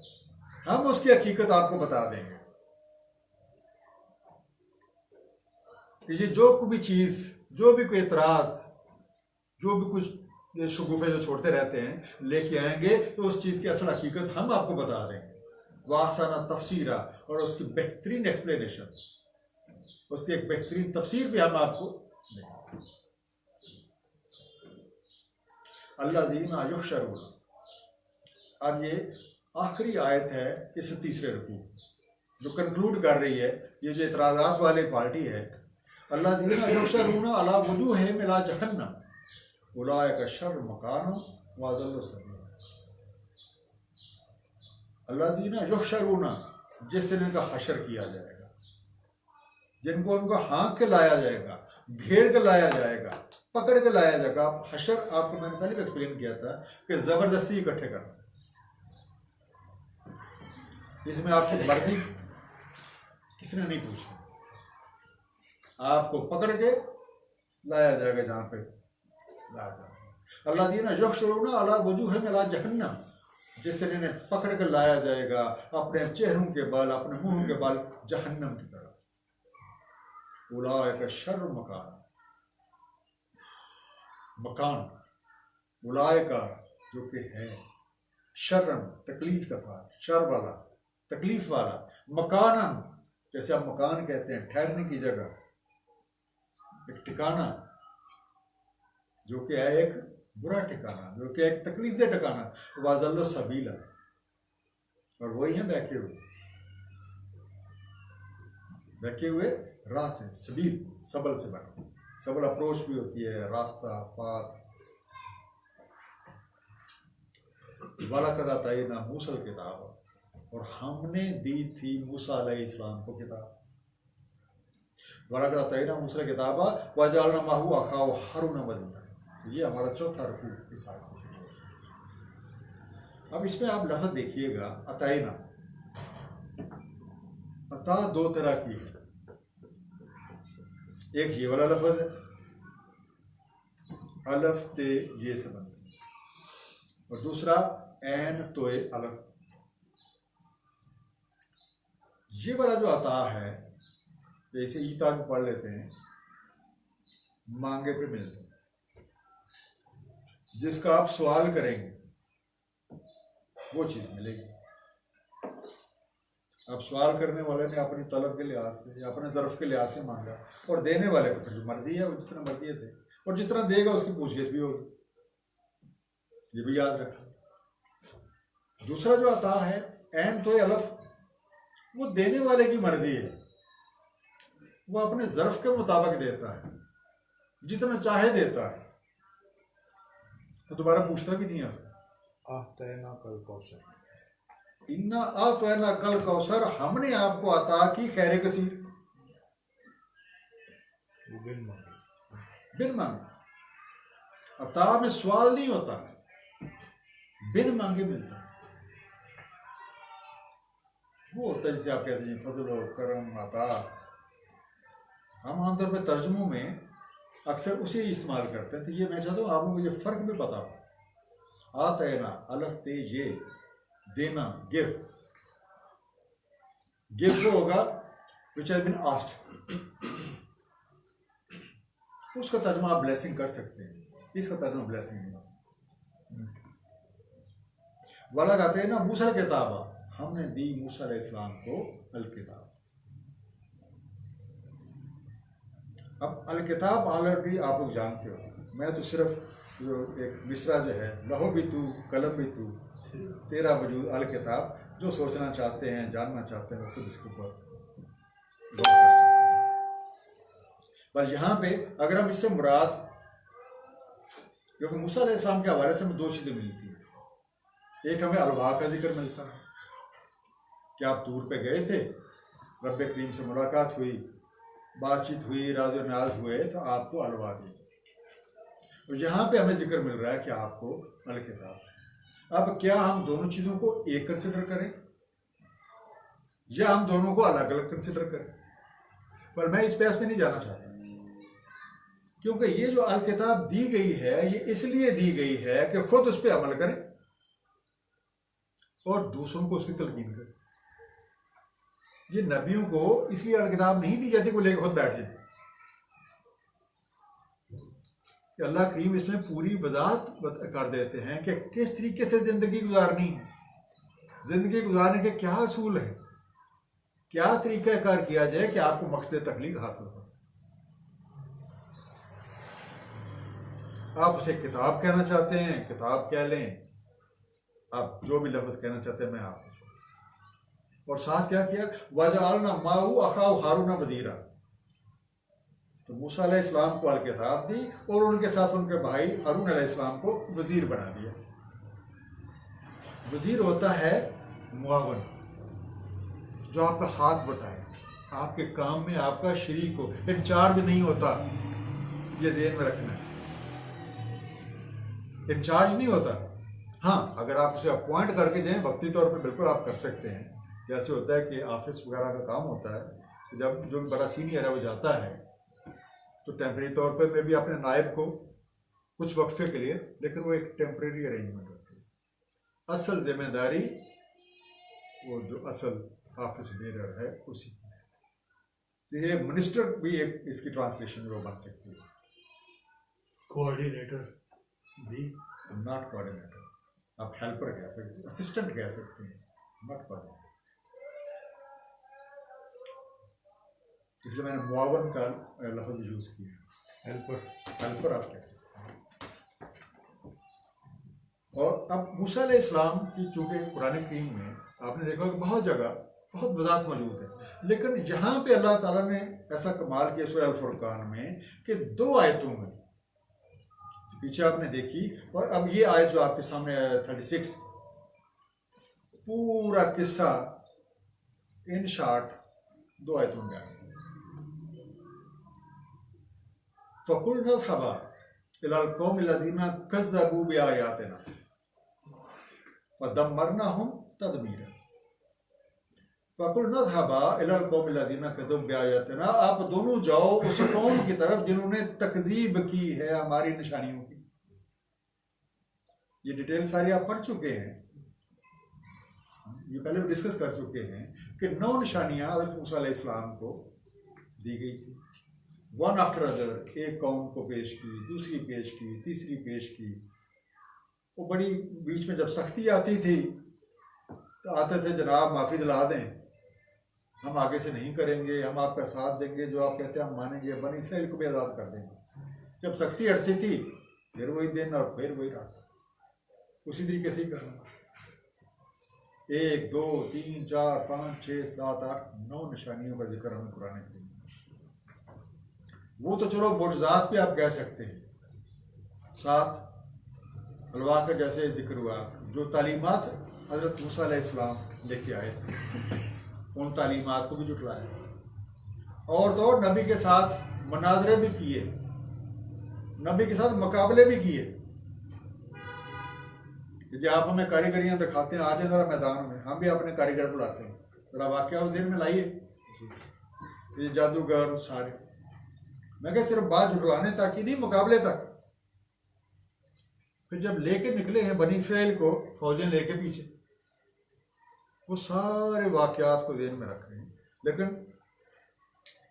हम उसकी हकीकत आपको बता देंगे। ये जो कोई भी चीज़, जो भी कोई एतराज़, जो भी कुछ ये शगुफे जो छोड़ते रहते हैं, लेके आएंगे तो उस चीज़ की असल हकीकत हम आपको बता देंगे। वासाना तफसीरा, और उसकी बेहतरीन एक्सप्लेनेशन, उसकी एक बेहतरीन तफसीर भी हम आपको देंगे। अल्लाज़ीना युहशरून, अब ये आखिरी आयत है इस तीसरे रुकू, जो कंक्लूड कर रही है ये जो एतराज़ात वाली पार्टी है। अल्लाज़ीना युहशरून अला वजूहिहिम इला जहन्नम उलाइका शर्र मकान व अज़ल्लु सबीला। अल्लाज़ीना युहशरून, जिस दिन इनका हशर किया जाएगा, जिनको उनको हाँक के लाया जाएगा, घेर के लाया जाएगा, पकड़ के लाया जाएगा। हशर आपको मैंने पहले भी एक्सप्लेन किया था कि ज़बरदस्ती इकट्ठे करना, इसमें आपकी मर्जी किसने नहीं पूछी, आपको पकड़ के लाया जाएगा जहाँ पे लाया जाएगा। अल्लाज़ीना युहशरून अला वजूहिहिम इला जहन्नम, जिससे इन्हें पकड़ के लाया जाएगा अपने चेहरों के बल, अपने मुंह के बल जहन्नम की तरफ। उलाइका शर्र मकान, मकान उलाइका जो कि है, शर्रन तकलीफ दफा, शर वाला, तकलीफ वाला, मकानन जैसे आप मकान कहते हैं ठहरने की जगह, एक ठिकाना, जो कि है एक बुरा ठिकाना, जो कि एक तकलीफ दे ठिकाना। वाज़ल्लु सबीला, और वही है बैठे हुए राह से, सबील सबल से बना, सबल अप्रोच भी होती है, रास्ता, पाथ। वलक़द आतैना मूसल किताब, और हमने दी थी मूसा अलैहिस्सलाम को किताब। वाला का तैना मूसा किताबा वजालना माहू अखाओ हारून मदीना। ये हमारा चौथा रुकू इस आयत से। अब इसमें आप लफ्ज़ देखिएगा अतैना। अता दो तरह की है, एक ये वाला लफ्ज़ है अलफ ते ये संबंध, और दूसरा एन तोए अलफ। ये वाला जो अता है जैसे ईता में पढ़ लेते हैं, मांगे पे मिलते हैं, जिसका आप सवाल करेंगे वो चीज़ मिलेगी। अब सवाल करने वाले ने अपनी तलब के लिहाज से या अपने तरफ के लिहाज से मांगा, और देने वाले को फिर मर्जी है, वो जितना मर्जी दे, और जितना देगा उसकी पूछगिछ भी होगी, ये भी याद रखें। दूसरा जो अता है एन तो अलफ, वो देने वाले की मर्जी है, वो अपने ज़र्फ के मुताबिक देता है, जितना चाहे देता है, तो दोबारा पूछता भी नहीं है उसको।
आतना कल कौसर,
इन्ना आतना कल कौसर, हमने आपको अता की खैर कसीर,
बिन मांगे।
बिन मांगे। अता में सवाल नहीं होता, बिन मांगे मिलता है। वो होता है जैसे आप कहते हैं फजल करम अता, हम आमतौर पर तर्जुमों में अक्सर उसे इस्तेमाल करते हैं। तो ये मैं चाहता हूँ आप लोग मुझे फ़र्क भी बता। आतना अलफ ते ये देना, गिव, गिव वो होगा विच हैज बीन आस्क्ड, उसका तर्जुमा आप ब्लेसिंग कर सकते हैं, इसका तर्जुमा ब्लेसिंग नहीं हो सकता। वाला कहते हैं ना मूसा किताब, हमने दी मूसा अलैहिस्सलाम को अल किताब। अब अल किताब ऑलरेडी आप लोग जानते हो, मैं तो सिर्फ जो एक मिसरा जो है लहो भी तू कलम भी तू तेरा वजूद अल किताब, जो सोचना चाहते हैं जानना चाहते हैं वो खुद इसके ऊपर गौर कर सकते हैं। पर यहाँ पे अगर हम इससे मुराद, क्योंकि मूसा अलैहिस्सलाम के हवाले से हमें दो चीज़ें मिलती हैं, एक हमें अलवाह का जिक्र मिलता है कि आप तूर पे गए थे, रब करीम से मुलाकात हुई, बातचीत हुई, राज़ो नाज हुए, तो आपको अलवा दी। और यहाँ पे हमें जिक्र मिल रहा है कि आपको अल किताब। अब क्या हम दोनों चीज़ों को एक कंसिडर करें या हम दोनों को अलग अलग कंसिडर करें? पर मैं इस बहस में नहीं जाना चाहता, क्योंकि ये जो अल किताब दी गई है ये इसलिए दी गई है कि खुद उस पर अमल करें और दूसरों को उसकी तलकीन करें। ये नबियों को इसलिए अल किताब नहीं दी जाती को लेकर खुद बैठ जाए। कि अल्लाह करीम इसमें पूरी वजाहत कर देते हैं कि किस तरीके से ज़िंदगी गुजारनी है, ज़िंदगी गुजारने के क्या असूल हैं, क्या तरीक़ाकार किया जाए कि आपको मकसद तकलीफ हासिल हो। आप उसे किताब कहना चाहते हैं, किताब कह लें, आप जो भी लफ्ज़ कहना चाहते हैं मैं आपको। और साथ क्या किया, वजालना माहू अखाऊ हारून वज़ीरा, तो मूसा अलैहिस्सलाम को अल किताब दी और उनके साथ उनके भाई हारून अलैहिस्सलाम को वज़ीर बना दिया। वज़ीर होता है मुआवन, जो आपका हाथ बटाए, आपके काम में आपका शरीक हो, इंचार्ज नहीं होता, ये ज़हन में रखना है। इंचार्ज नहीं होता। हाँ, अगर आप उसे अपॉइंट करके जाएं वक्ती तौर पर बिल्कुल आप कर सकते हैं। जैसे होता है कि ऑफिस वगैरह का काम होता है, तो जब जो बड़ा सीनियर है वो जाता है तो टेम्प्रेरी तौर पर मैं भी अपने नायब को कुछ वक्फे के लिए, लेकिन वो एक टेम्प्रेरी अरेंजमेंट होती है। असल जिम्मेदारी वो जो असल ऑफिस बेरर है उसी की है। इसलिए मिनिस्टर भी एक इसकी ट्रांसलेशन वो बन सकती है।
कोऑर्डिनेटर भी,
नॉट कोऑर्डिनेटर, आप हेल्पर कह सकते हैं, असिस्टेंट कह सकते हैं, नॉट कोऑर्डिनेटर। इसलिए मैंने मुआवन का लफ्ज़ यूज़ किया।
हेल्पर,
हेल्पर आप कह सकते हैं। और अब मूसा अलैहिस्सलाम की चूँकि कुरान करीम में आपने देखा कि बहुत जगह बहुत वज़ाहत मौजूद है, लेकिन यहाँ पे अल्लाह ताला ने ऐसा कमाल किया सूरह अल फुरकान में कि 2 आयतों में, पीछे आपने देखी, और अब ये आयत जो आपके सामने 36, पूरा किस्सा इन शॉर्ट 2 आयतों में आया। फ़कुल नज़हबा इलल कौमिल लज़ीना कज़्ज़बू बिआयातिना फदम्मरनाहुम तदमीरा। फ़कुल नज़हबा इलल कौमिल लज़ीना कज़्ज़बू बिआयातिना, आप दोनों जाओ उस कौम की तरफ जिन्होंने तकज़ीब की है हमारी निशानियों की। ये डिटेल सारी आप पढ़ चुके हैं, ये पहले भी डिस्कस कर चुके हैं कि 9 निशानियां हज़रत मूसा अलैहिस्सलाम को दी गई थी, वन आफ्टर अदर, एक कौम को पेश की, दूसरी पेश की, तीसरी पेश की। वो बड़ी बीच में जब सख्ती आती थी तो आते थे, जनाब माफ़ी दिला दें, हम आगे से नहीं करेंगे, हम आपका साथ देंगे, जो आप कहते हैं हम मानेंगे, बनी इसराइल को भी आज़ाद कर देंगे। जब सख्ती हटती थी फिर वही दिन और फिर वही रात, उसी तरीके से ही करना। 1 2 3 4 5 6 7 8 9 निशानियों का जिक्र हमें कुरान में। वो तो चलो मुजज़ात पे आप कह सकते हैं, 7 हलवा का जैसे जिक्र हुआ, जो तालीमात हज़रत मूसा अलैहिस्सलाम लेके आए थे उन तालीमात को भी जुटलाया। और तो और नबी के साथ मनाजरे भी किए, नबी के साथ मुकाबले भी किए कि आप हमें कारीगरियाँ दिखाते हैं, आज ज़रा मैदान में, हम भी अपने कारीगर बुलाते हैं, ज़रा वाक़या उस दिन में लाइए, ये जादूगर सारे। मैं क्या सिर्फ बात जुटलाने तक ही नहीं, मुकाबले तक। फिर जब लेके निकले हैं बनी इसराइल को, फौजें लेके पीछे, वो सारे वाक़यात को ज़हन में रख रहे हैं, लेकिन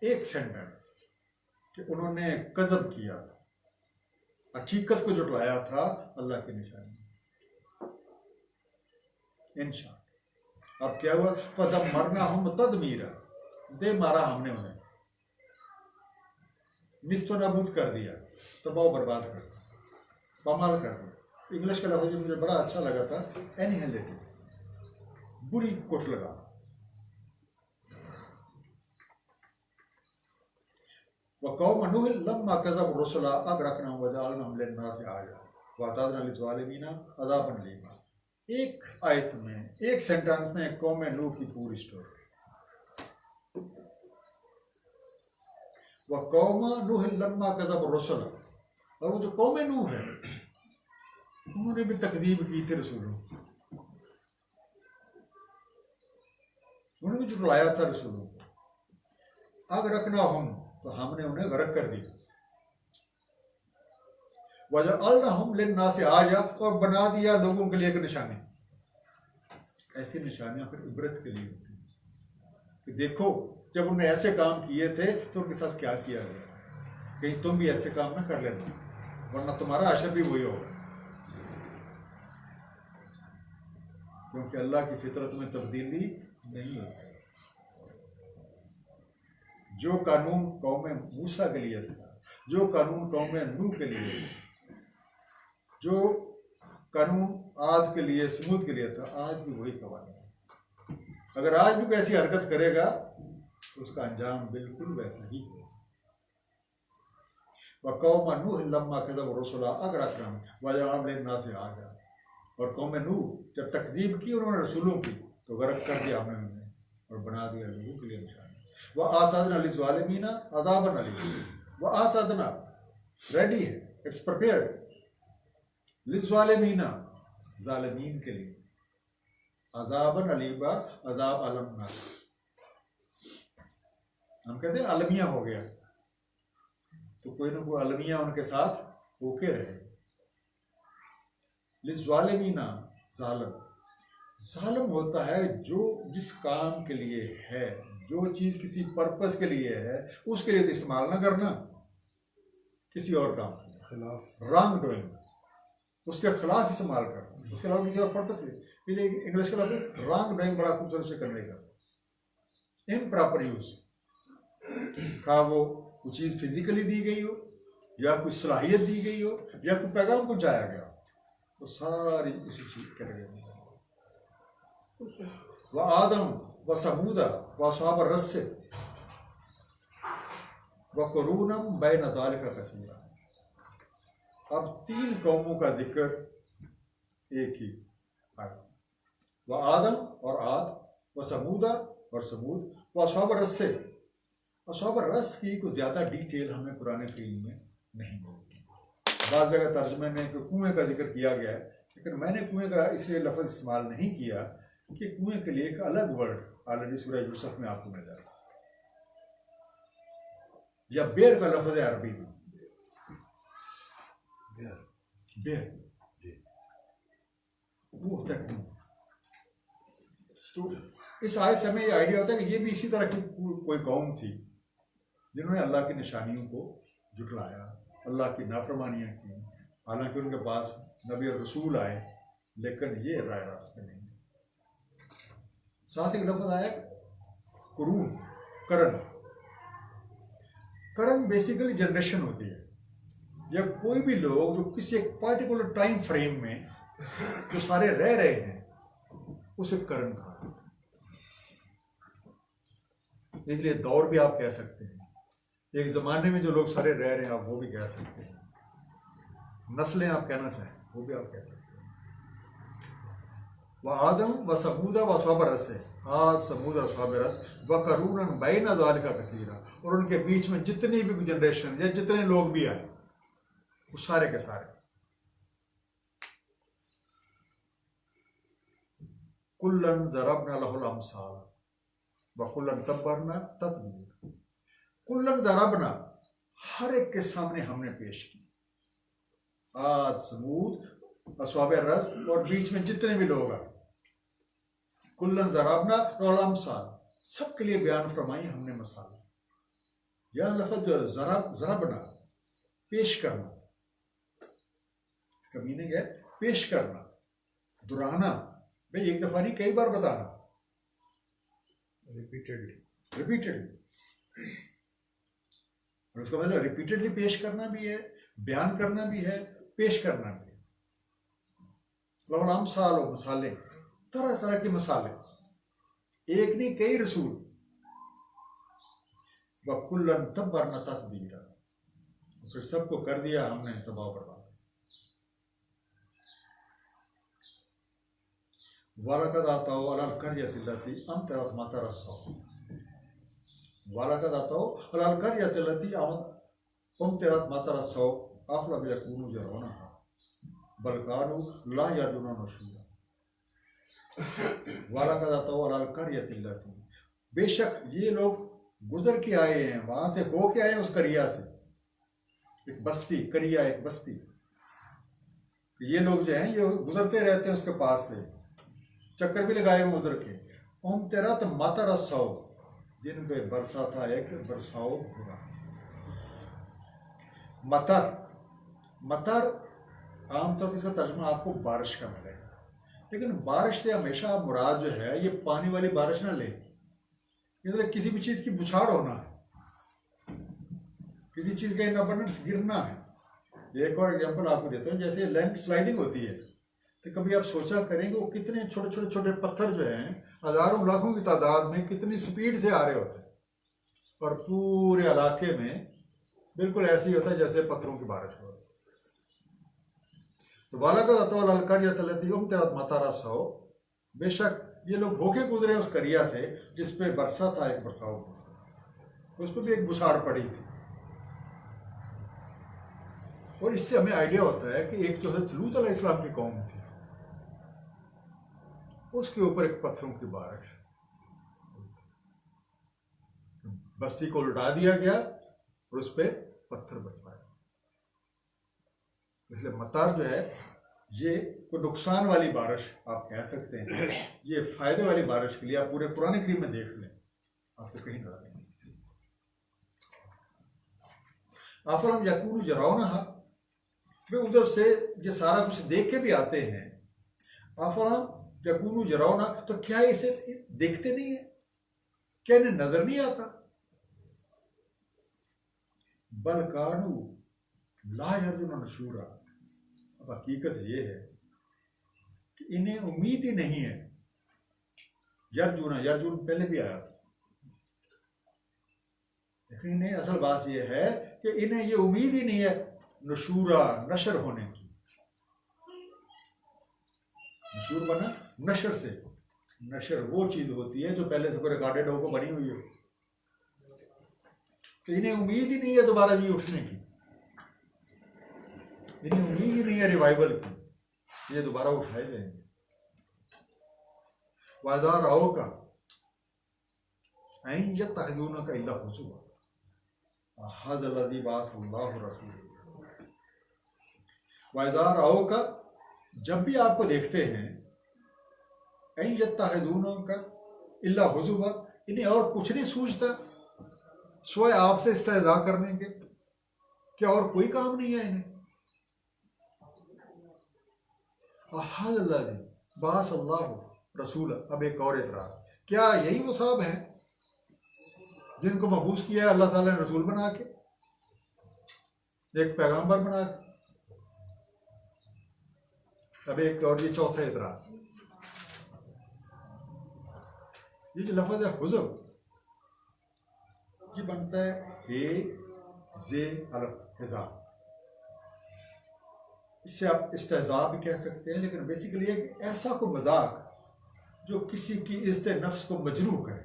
एक सेंटेंस कि उन्होंने कज़ब किया था, हकीकत को जुटलाया था अल्लाह की निशानी। इंशाअल्लाह अब क्या हुआ, फदम्मरनाहुम तदमीरा, दे मारा हमने उन्हें, निस्तो नाबूद कर दिया, तबाह बर्बाद कर दिया, पामाल कर दिया। इंग्लिश का लफ्ज़ मुझे बड़ा अच्छा लगा था, एनिहिलेटेड, बुरी कुट लगा। वक़ौम नूह लम्मा कज़्ज़बू रुसुला अग़रक़नाहुम वजअलनाहुम लिन्नासि आया वअतदना लिज़्ज़ालिमीना अज़ाबन अलीमा। एक आयत में, एक सेंटेंस में कौम नूह की पूरी स्टोरी। वक़ौम नूह लम्मा कज़्ज़बू रुसुला, और वो जो कौम नूह है उन्होंने भी तकज़ीब की थी रसूलों, उन्होंने भी जुटलाया था रसूलों को। अग़रक़नाहुम, तो हमने उन्हें गर्क कर दिया, वजअलनाहुम लिन्नासि आया, और बना दिया लोगों के लिए एक निशानी। ऐसी निशानियां फिर इबरत के लिए होती हैं कि देखो जब उन्होंने ऐसे काम किए थे तो उनके साथ क्या किया गया, कहीं तुम भी ऐसे काम ना कर लेना, वरना तुम्हारा अशर भी वही होगा। क्योंकि अल्लाह की फितरत में तब्दीली नहीं होती। जो कानून कौम मूसा के लिए था, जो कानून कौम नूह के लिए, जो कानून आद के लिए, समूद के लिए था, आज भी वही कवानीन है। अगर आज भी वैसी हरकत करेगा तो उसका अंजाम बिल्कुल वैसा ही होगा। वक़ौम नूह लम्मा कज़्ज़बू रुसुला अग़रक़नाहुम वजअलनाहुम लिन्नासि आया, और कौम नूह जब तकज़ीब की उन्होंने रसूलों की तो गर्क कर दिया हमने उन्हें और बना दिया लोगों के लिए निशानी। वअतदना लिज़्ज़ालिमीना अज़ाबन अलीमा, वअतदना रेडी है, इट्स प्रिपेयर्ड, लिज़्ज़ालिमीना ज़ालिमीन के लिए, अज़ाबन अलीमा अज़ाब अलमनाक। हम कहते हैं अलमिया हो गया, तो कोई ना कोई अलमिया उनके साथ होके रहे। लिज़्ज़ालिमीना ज़ालिम, ज़ालिम होता है जो जिस काम के लिए है, जो चीज़ किसी पर्पस के लिए है उसके लिए तो इस्तेमाल ना करना, किसी और काम के खिलाफ, रॉन्ग डूइंग, उसके खिलाफ इस्तेमाल करना, उसके अलावा किसी और पर्पस के लिए। इंग्लिश का लफ्ज़ रॉन्ग डूइंग बड़ा खूबसूरत से करने का, इम्प्रॉपर यूज, खा वो चीज़ फिजिकली दी गई हो या कोई सलाहियत दी गई हो या कोई पैगाम पहुँचाया गया, तो सारी इसी चीज़ के लगे। वह आदम व समूदा व अस्हाब अर्रस व कुरूनम बैन ज़ालिका कसीरा। अब 3 कौमों का जिक्र एक ही आयत, वह आदम और आद, व समूदा और समूद, व अस्हाब अर्रस। अस्हाब अर्रस की कुछ ज़्यादा डिटेल हमें कुरान करीम में नहीं मिलती। बाद जगह तर्जमे में कुएं का जिक्र किया गया है, लेकिन मैंने कुएं का इसलिए लफ्ज़ इस्तेमाल नहीं किया कि कुएं के लिए एक अलग वर्ड ऑलरेडी सूरह यूसुफ में आपको मिल जाता है, या बेर का लफ्ज़ है अरबी में, बेर वो होता है कुआं। तो इस आयत से हमें ये आइडिया होता है कि ये भी इसी तरह की कोई कौम थी जिन्होंने अल्लाह की निशानियों को झुठलाया, अल्लाह की नाफरमानियाँ की, हालांकि उनके पास नबी और रसूल आए, लेकिन ये राय रास्ते नहीं। साथ ही लफ्ज़ आया कुरून, करन। करन बेसिकली जनरेशन होती है, या कोई भी लोग जो किसी एक पर्टिकुलर टाइम फ्रेम में जो सारे रह रहे हैं उसे करन कहा जाता है। इसलिए दौर भी आप कह सकते हैं, एक ज़माने में जो लोग सारे रह रहे हैं आप वो भी कह सकते हैं, नस्लें आप कहना चाहें वो भी आप कह सकते हैं। वह आदम व समूदा व स्वाबरस है, आज समूद और स्वाबरस व करून बैन ज़ालिका कसीरा, और उनके बीच में जितनी भी जनरेशन या जितने लोग भी आए वो सारे के सारे कुल्लन ज़रबना लहुल अमसाल व कुल्लन तब्बरना तत्बीर। कुल्लन ज़रबना, हर एक के सामने हमने पेश की, आज समूद अस्वाब रस और बीच में जितने भी लोग आए, कुल्लन ज़रबना लहुल अमसाल, सबके लिए बयान फरमाई हमने मसाल। यह लफ्ज़ ज़रबना पेश करना, इसका मीनिंग है पेश करना, दोहराना, भाई एक दफा नहीं कई बार बताना, रिपीटेडली। और उसका मतलब रिपीटेडली पेश करना भी है, बयान करना भी है, पेश करना भी है। लौलाम साल और मसाले, तरह तरह के मसाले, एक नहीं कई रसूल। वकुल्लन तब्बरना तत्बीरा, फिर सबको कर दिया हमने तबाह बर्बाद। वालकद आताओ अलल कर्यतिल्लती अमतरत मतरस्सौ, वालकद आताओ अलल कर्यतिल्लती अमतरत मतरस्सौ अफलम यकूनु यरौनहा बल कानू ला यरजुना नशूरा। वालकद आताओ अलल कर्यतिल्लती, बेशक ये लोग गुजर के आए हैं, वहां से हो के आए हैं, उस करिया से, एक बस्ती, करिया एक बस्ती, ये लोग जो हैं ये गुजरते रहते हैं उसके पास से, चक्कर भी लगाए हुए उधर के। ओम तेरा तो माता रसाओ, दिन पे बरसा था एक बरसाओ पूरा। मतर, मतर आमतौर पर इसका तर्जुमा आपको बारिश का मिलेगा, लेकिन बारिश से हमेशा आप मुराद जो है ये पानी वाली बारिश ना ले, मतलब किसी भी चीज़ की बुछाड़ होना है, किसी चीज़ का इन अबंडेंस गिरना है। एक और एग्जांपल आपको देता हूँ, जैसे लैंड स्लाइडिंग होती है, तो कभी आप सोचा करेंगे वो कितने छोटे छोटे छोटे पत्थर जो हैं हजारों लाखों की तादाद में कितनी स्पीड से आ रहे होते हैं, और पूरे इलाके में बिल्कुल ऐसे ही होता है जैसे पत्थरों की बारिश हो। तो वाला मतारा सौ, बेशक ये लोग होके गुजरे उस करिया से जिस पे बरसा था एक बरसाओ, उस पर भी एक बुछाड़ पड़ी थी। और इससे हमें आइडिया होता है कि एक जो है लूत अलैहिस्सलाम की कौम थी, उसके ऊपर एक पत्थरों की बारिश, बस्ती को लुटा दिया गया और उस पर पत्थर बरसाए। इसलिए मतार जो है ये कोई नुकसान वाली बारिश आप कह सकते हैं, ये फायदे वाली बारिश के लिए आप पूरे पुराने करीम में देख लें, आपको कहीं नजर नहीं। आफलम यकूनु यरौनहा, वे उधर से ये सारा कुछ देख के भी आते हैं। आफलम यकूनु यरौना, तो क्या इसे देखते नहीं है, क्या इन्हें नजर नहीं आता? बल कानू ला यरजुना नशूरा, अब हकीकत ये है कि इन्हें उम्मीद ही नहीं है। यरजुना, यरजुन पहले भी आया था, लेकिन इन्हें असल बात यह है कि इन्हें ये उम्मीद ही नहीं है नशूरा, नशर होने की। नशूर बना नशर से, नशर वो चीज होती है जो पहले से रिकॉर्डेड होकर बनी हुई है, तो इन्हें उम्मीद ही नहीं है दोबारा जी उठने की। इन्हें उम्मीद ही नहीं है रिवाइवल की, ये दोबारा उठाए जाएंगे। बाजार आओ का तहदून का इल्ला हुजुवा हद लदी बास अल्लाह रसूल। बाजार आओ का, जब भी आपको देखते हैं, तहदून का इल्ला हुजुवा, इन्हें और कुछ नहीं सूझता सोए आपसे इस्तेज़ा करने के, क्या और कोई काम नहीं है इन्हें। बास अल्लाह रसूल। अब एक और इतराज, क्या यही वो साहब हैं जिनको मबूस किया है अल्लाह ताला ने रसूल बना के, एक पैगंबर बना के। अब एक और ये चौथा इतराज, ये जो लफ्ज़ है हुज़ुब, ये बनता है हे जे अलफ हिजा। इससे आप इस्तेज़ा भी कह सकते हैं, लेकिन बेसिकली एक ऐसा को मजाक जो किसी की इज्जत नफ्स को मजरूह करे,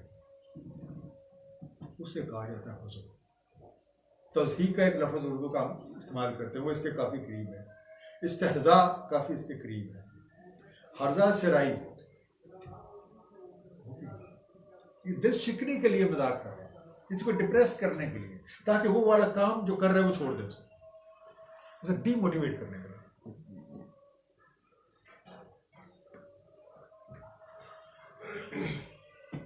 उसे कहा जाता है हुज़ुब। तज़हीक का एक लफ्ज़ उर्दू का हम इस्तेमाल करते हैं, वो इसके काफ़ी करीब है। इस्तेहज़ा काफ़ी इसके करीब है। हर्जा सिराई, ये दिल शिकने के लिए मजाक कर रहे हैं, किसी को डिप्रेस करने के लिए, ताकि वो वाला काम जो कर रहे हैं वो छोड़ दे, उसे डीमोटिवेट करने के लिए।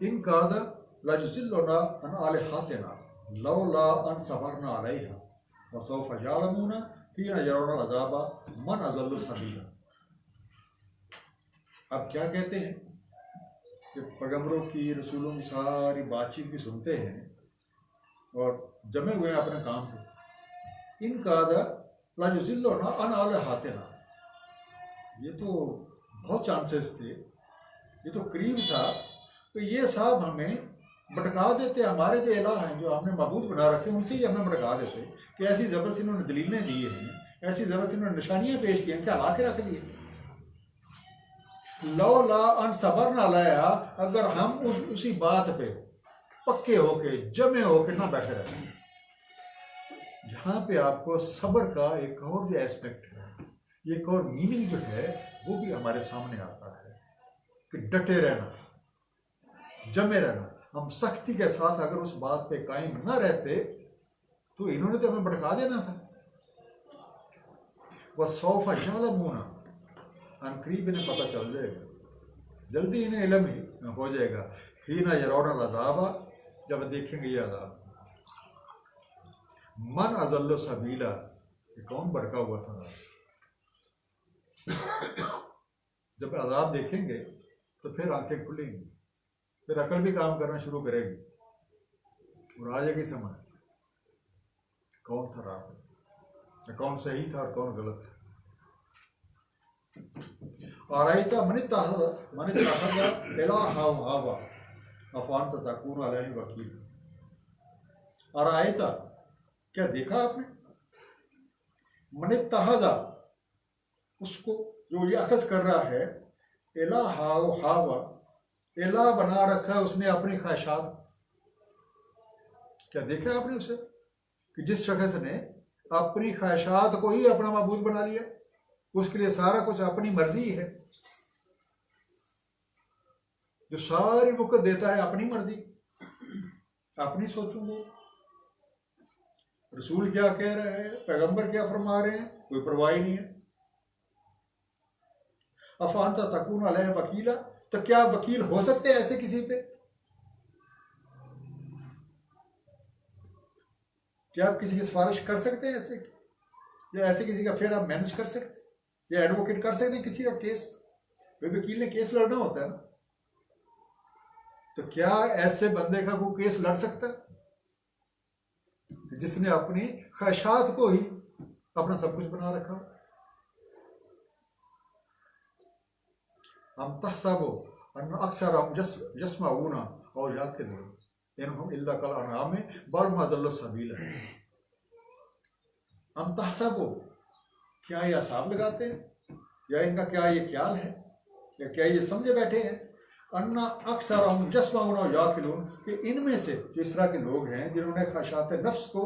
इन कादा लाजुजिल्लुना अन आलिहातिना लौला अन सबरना अलैहा व सौफ यअलमूना हीना यरौनल अज़ाबा मन अज़ल्लु सबीला। अब क्या कहते हैं कि पैगंबरों की, रसूलों की सारी बातचीत भी सुनते हैं और जमे हुए हैं अपने काम पे। इन कादा लाजुजिल्लुना अन आलिहातिना, ये तो बहुत चांसेस थे, ये तो करीब था, तो ये साहब हमें भटका देते, हमारे जो इलाह हैं, जो हमने मबूद बना रखे, उनसे ही हमें भटका देते कि ऐसी ज़बरदस्ती इन्होंने दलीलें दी हैं, ऐसी ज़बरदस्ती इन्होंने निशानियाँ पेश की हैं, क्या ला के रख दिए। लौला अन सबरना अलैहा, अगर हम उसी बात पे पक्के होके, जमे होके ना बैठे रहे। यहाँ पे आपको सब्र का एक और जो एस्पेक्ट है, एक और मीनिंग जो है, वो भी हमारे सामने आता है कि डटे रहना, जमे रहना। हम सख्ती के साथ अगर उस बात पे कायम न रहते तो इन्होंने तो हमें भटका देना था। वह सौफा यअलमूना, अनकरीब इन्हें पता चल जाएगा, जल्दी इन्हें इल्म ही हो जाएगा। हीना यरौनल अज़ाबा, जब देखेंगे ये अज़ाब। मन अज़ल्लु सबीला, ये कौन भटका हुआ था। जब अज़ाब देखेंगे तो फिर आंखें खुलेंगी, फिर अकल भी काम करना शुरू करेगी और आ जाएगी समझ कौन था राह, कौन सही था और कौन गलत था। और आयता मन अफान तकून अलैहि वकील। और आयता, क्या देखा आपने, मन तहजा, उसको जो ये अखज़ कर रहा है, इला हावा, इला बना रखा है उसने अपनी ख्वाहिशात। क्या देखा आपने उसे कि जिस शख्स ने अपनी ख्वाहिशात को ही अपना मबूद बना लिया, उसके लिए सारा कुछ अपनी मर्जी है, जो सारी वक़्त देता है अपनी मर्जी, अपनी सोचूंगा। रसूल क्या कह रहे हैं, पैगंबर क्या फरमा रहे हैं, कोई परवाह नहीं है। अफानता तकून अलैहि वकीला, तो क्या वकील हो सकते हैं ऐसे किसी पे? क्या आप किसी की सिफारिश कर सकते हैं ऐसे, या ऐसे किसी का फेर आप मैनेज कर सकते हैं, या एडवोकेट कर सकते हैं किसी का केस? भाई वकील ने केस लड़ना होता है ना, तो क्या ऐसे बंदे का कोई केस लड़ सकता है जिसने अपनी ख्वाहिशात को ही अपना सब कुछ बना रखा? हम तहसबो अक्सर हम यस्माऊना और याकिलून इनहुम इल्ला कल अनआम बल हुम अज़ल्लु सबीला। हम तहसबो, क्या ये हिसाब लगाते हैं, या इनका क्या ये ख्याल है, या क्या ये समझे बैठे हैं, अन्ना अक्सर हम यस्माऊना और याकिलून, कि इनमें से जो इस तरह के लोग हैं जिन्होंने ख्वाहिशात नफ्स को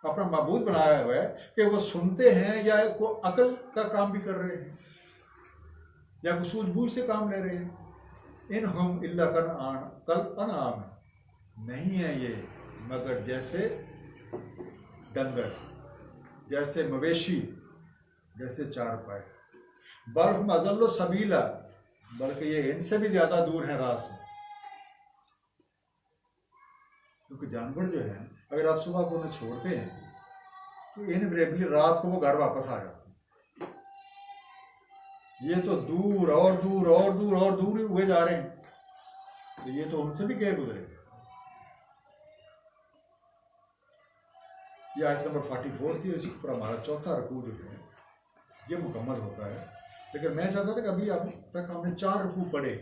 अपना माबूद बनाया हुआ है कि वो सुनते हैं या को अकल का काम भी कर रहे हैं या वो सूझबूझ से काम ले रहे हैं। इन हम इल्ला कल अनआम, नहीं है ये मगर जैसे डंगर, जैसे मवेशी, जैसे चारपाई। बल हम अजल्लो सबीला, बल्कि ये इनसे भी ज्यादा दूर है राह से। क्योंकि जानवर जो है अगर आप सुबह को उन्हें छोड़ते हैं तो इनवेरिएबली रात को वो घर वापस आ जाते हैं। ये तो दूर और दूर और दूर और दूर ही हुए जा रहे हैं, तो ये तो उनसे भी गए गुजरे। ये आयत नंबर 44 थी, इसके ऊपर हमारा चौथा रुकू जो है ये मुकम्मल होता है। लेकिन मैं चाहता था कि अभी अब तक हमने 4 रुकू पढ़े।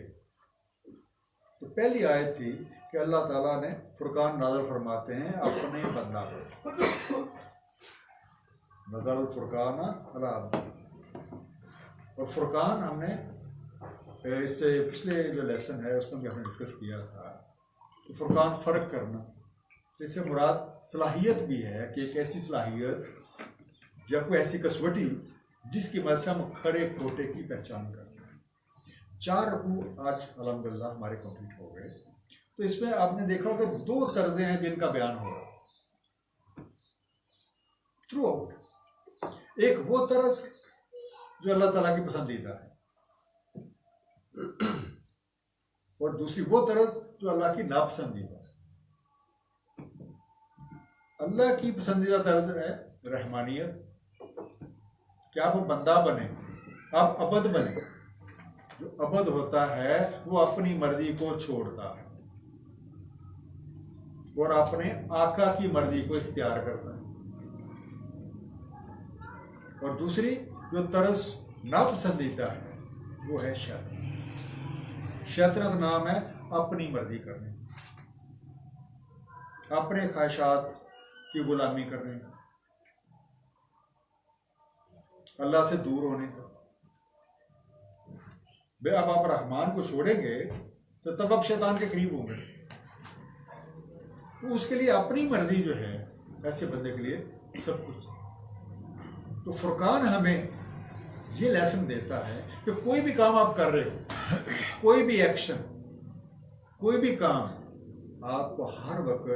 तो पहली आयत थी कि अल्लाह ताला ने फुरकान नाज़िल फरमाते हैं अपने बंदा पर, नज़ल फुरकान अला। और फुरकान हमने इससे पिछले जो लेसन है उसमें भी हमने डिस्कस किया था कि फुरकान फ़र्क करना, इससे मुराद सलाहियत भी है कि एक ऐसी सलाहियत या कोई ऐसी कसवटी जिसकी मदद से हम खरे खोटे की पहचान कर सकें। 4 रुकू आज अल्हम्दुलिल्लाह हमारे कंप्लीट हो गए। तो इसमें आपने देखा होगा 2 तर्जें हैं जिनका बयान हो रहा है थ्रू आउट। एक वो तर्ज जो अल्लाह ताला की पसंदीदा है, और दूसरी वो तर्ज जो अल्लाह की नापसंदीदा है। अल्लाह की पसंदीदा तर्ज है रहमानियत, कि आप बंदा बने, आप अबद बने। जो अबद होता है वो अपनी मर्जी को छोड़ता है और अपने आका की मर्जी को इख्तियार करता है। और दूसरी जो तरस नापसंदीदा है वो है शैतान। शैतान का नाम है अपनी मर्जी करने, अपने ख्वाहिशात की गुलामी करने, अल्लाह से दूर होने का। अब आप रहमान को छोड़ेंगे तो तब आप शैतान के करीब होंगे। तो उसके लिए अपनी मर्जी जो है ऐसे बंदे के लिए सब कुछ। तो फुरकान हमें ये लेसन देता है कि कोई भी काम आप कर रहे हो, कोई भी एक्शन, कोई भी काम, आपको हर वक्त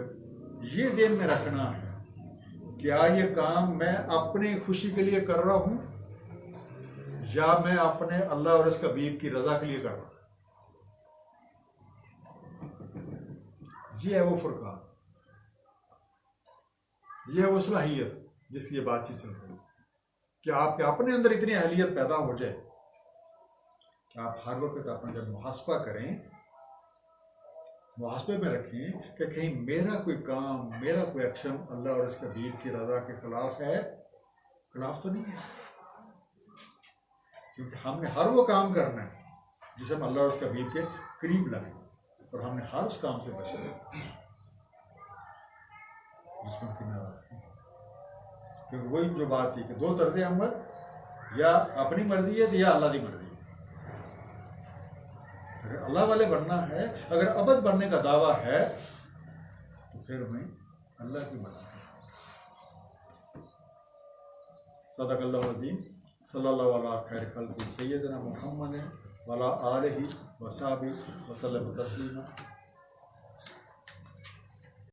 ये ज़हन में रखना है क्या ये काम मैं अपनी खुशी के लिए कर रहा हूं या मैं अपने अल्लाह और उसके हबीब की रजा के लिए कर रहा हूं। ये है वो फुरकान, ये है वो सलाहियत जिसकी बातचीत चल रही है कि आपके अपने अंदर इतनी अहलियत पैदा हो जाए कि आप हर वक्त अपना जब मुहासबा करें, मुहासबे में रखें कि कहीं मेरा कोई काम, मेरा कोई एक्शन अल्लाह और उसके हबीब की रजा के खिलाफ है, खिलाफ तो नहीं है। क्योंकि हमने हर वो काम करना है जिसे हम अल्लाह और उसके हबीब के करीब लाएं, और हमने हर उस काम से बचना है जिसमें उनकी नाराजगी। क्योंकि वही जो बात थी कि 2 तर्ज़े अमल, या अपनी मर्जी है या अल्लाह की मर्जी है। अगर अल्लाह वाले बनना है, अगर अबद बनने का दावा है, तो फिर हमें अल्लाह की मर्जी है। सदक़ल्लाहु अज़ीम। सल्लल्लाहु अलैहि खैर खल्क़ि सय्यदना मुहम्मद व अला आलिहि व सहबिहि व सल्लम तस्लीमा।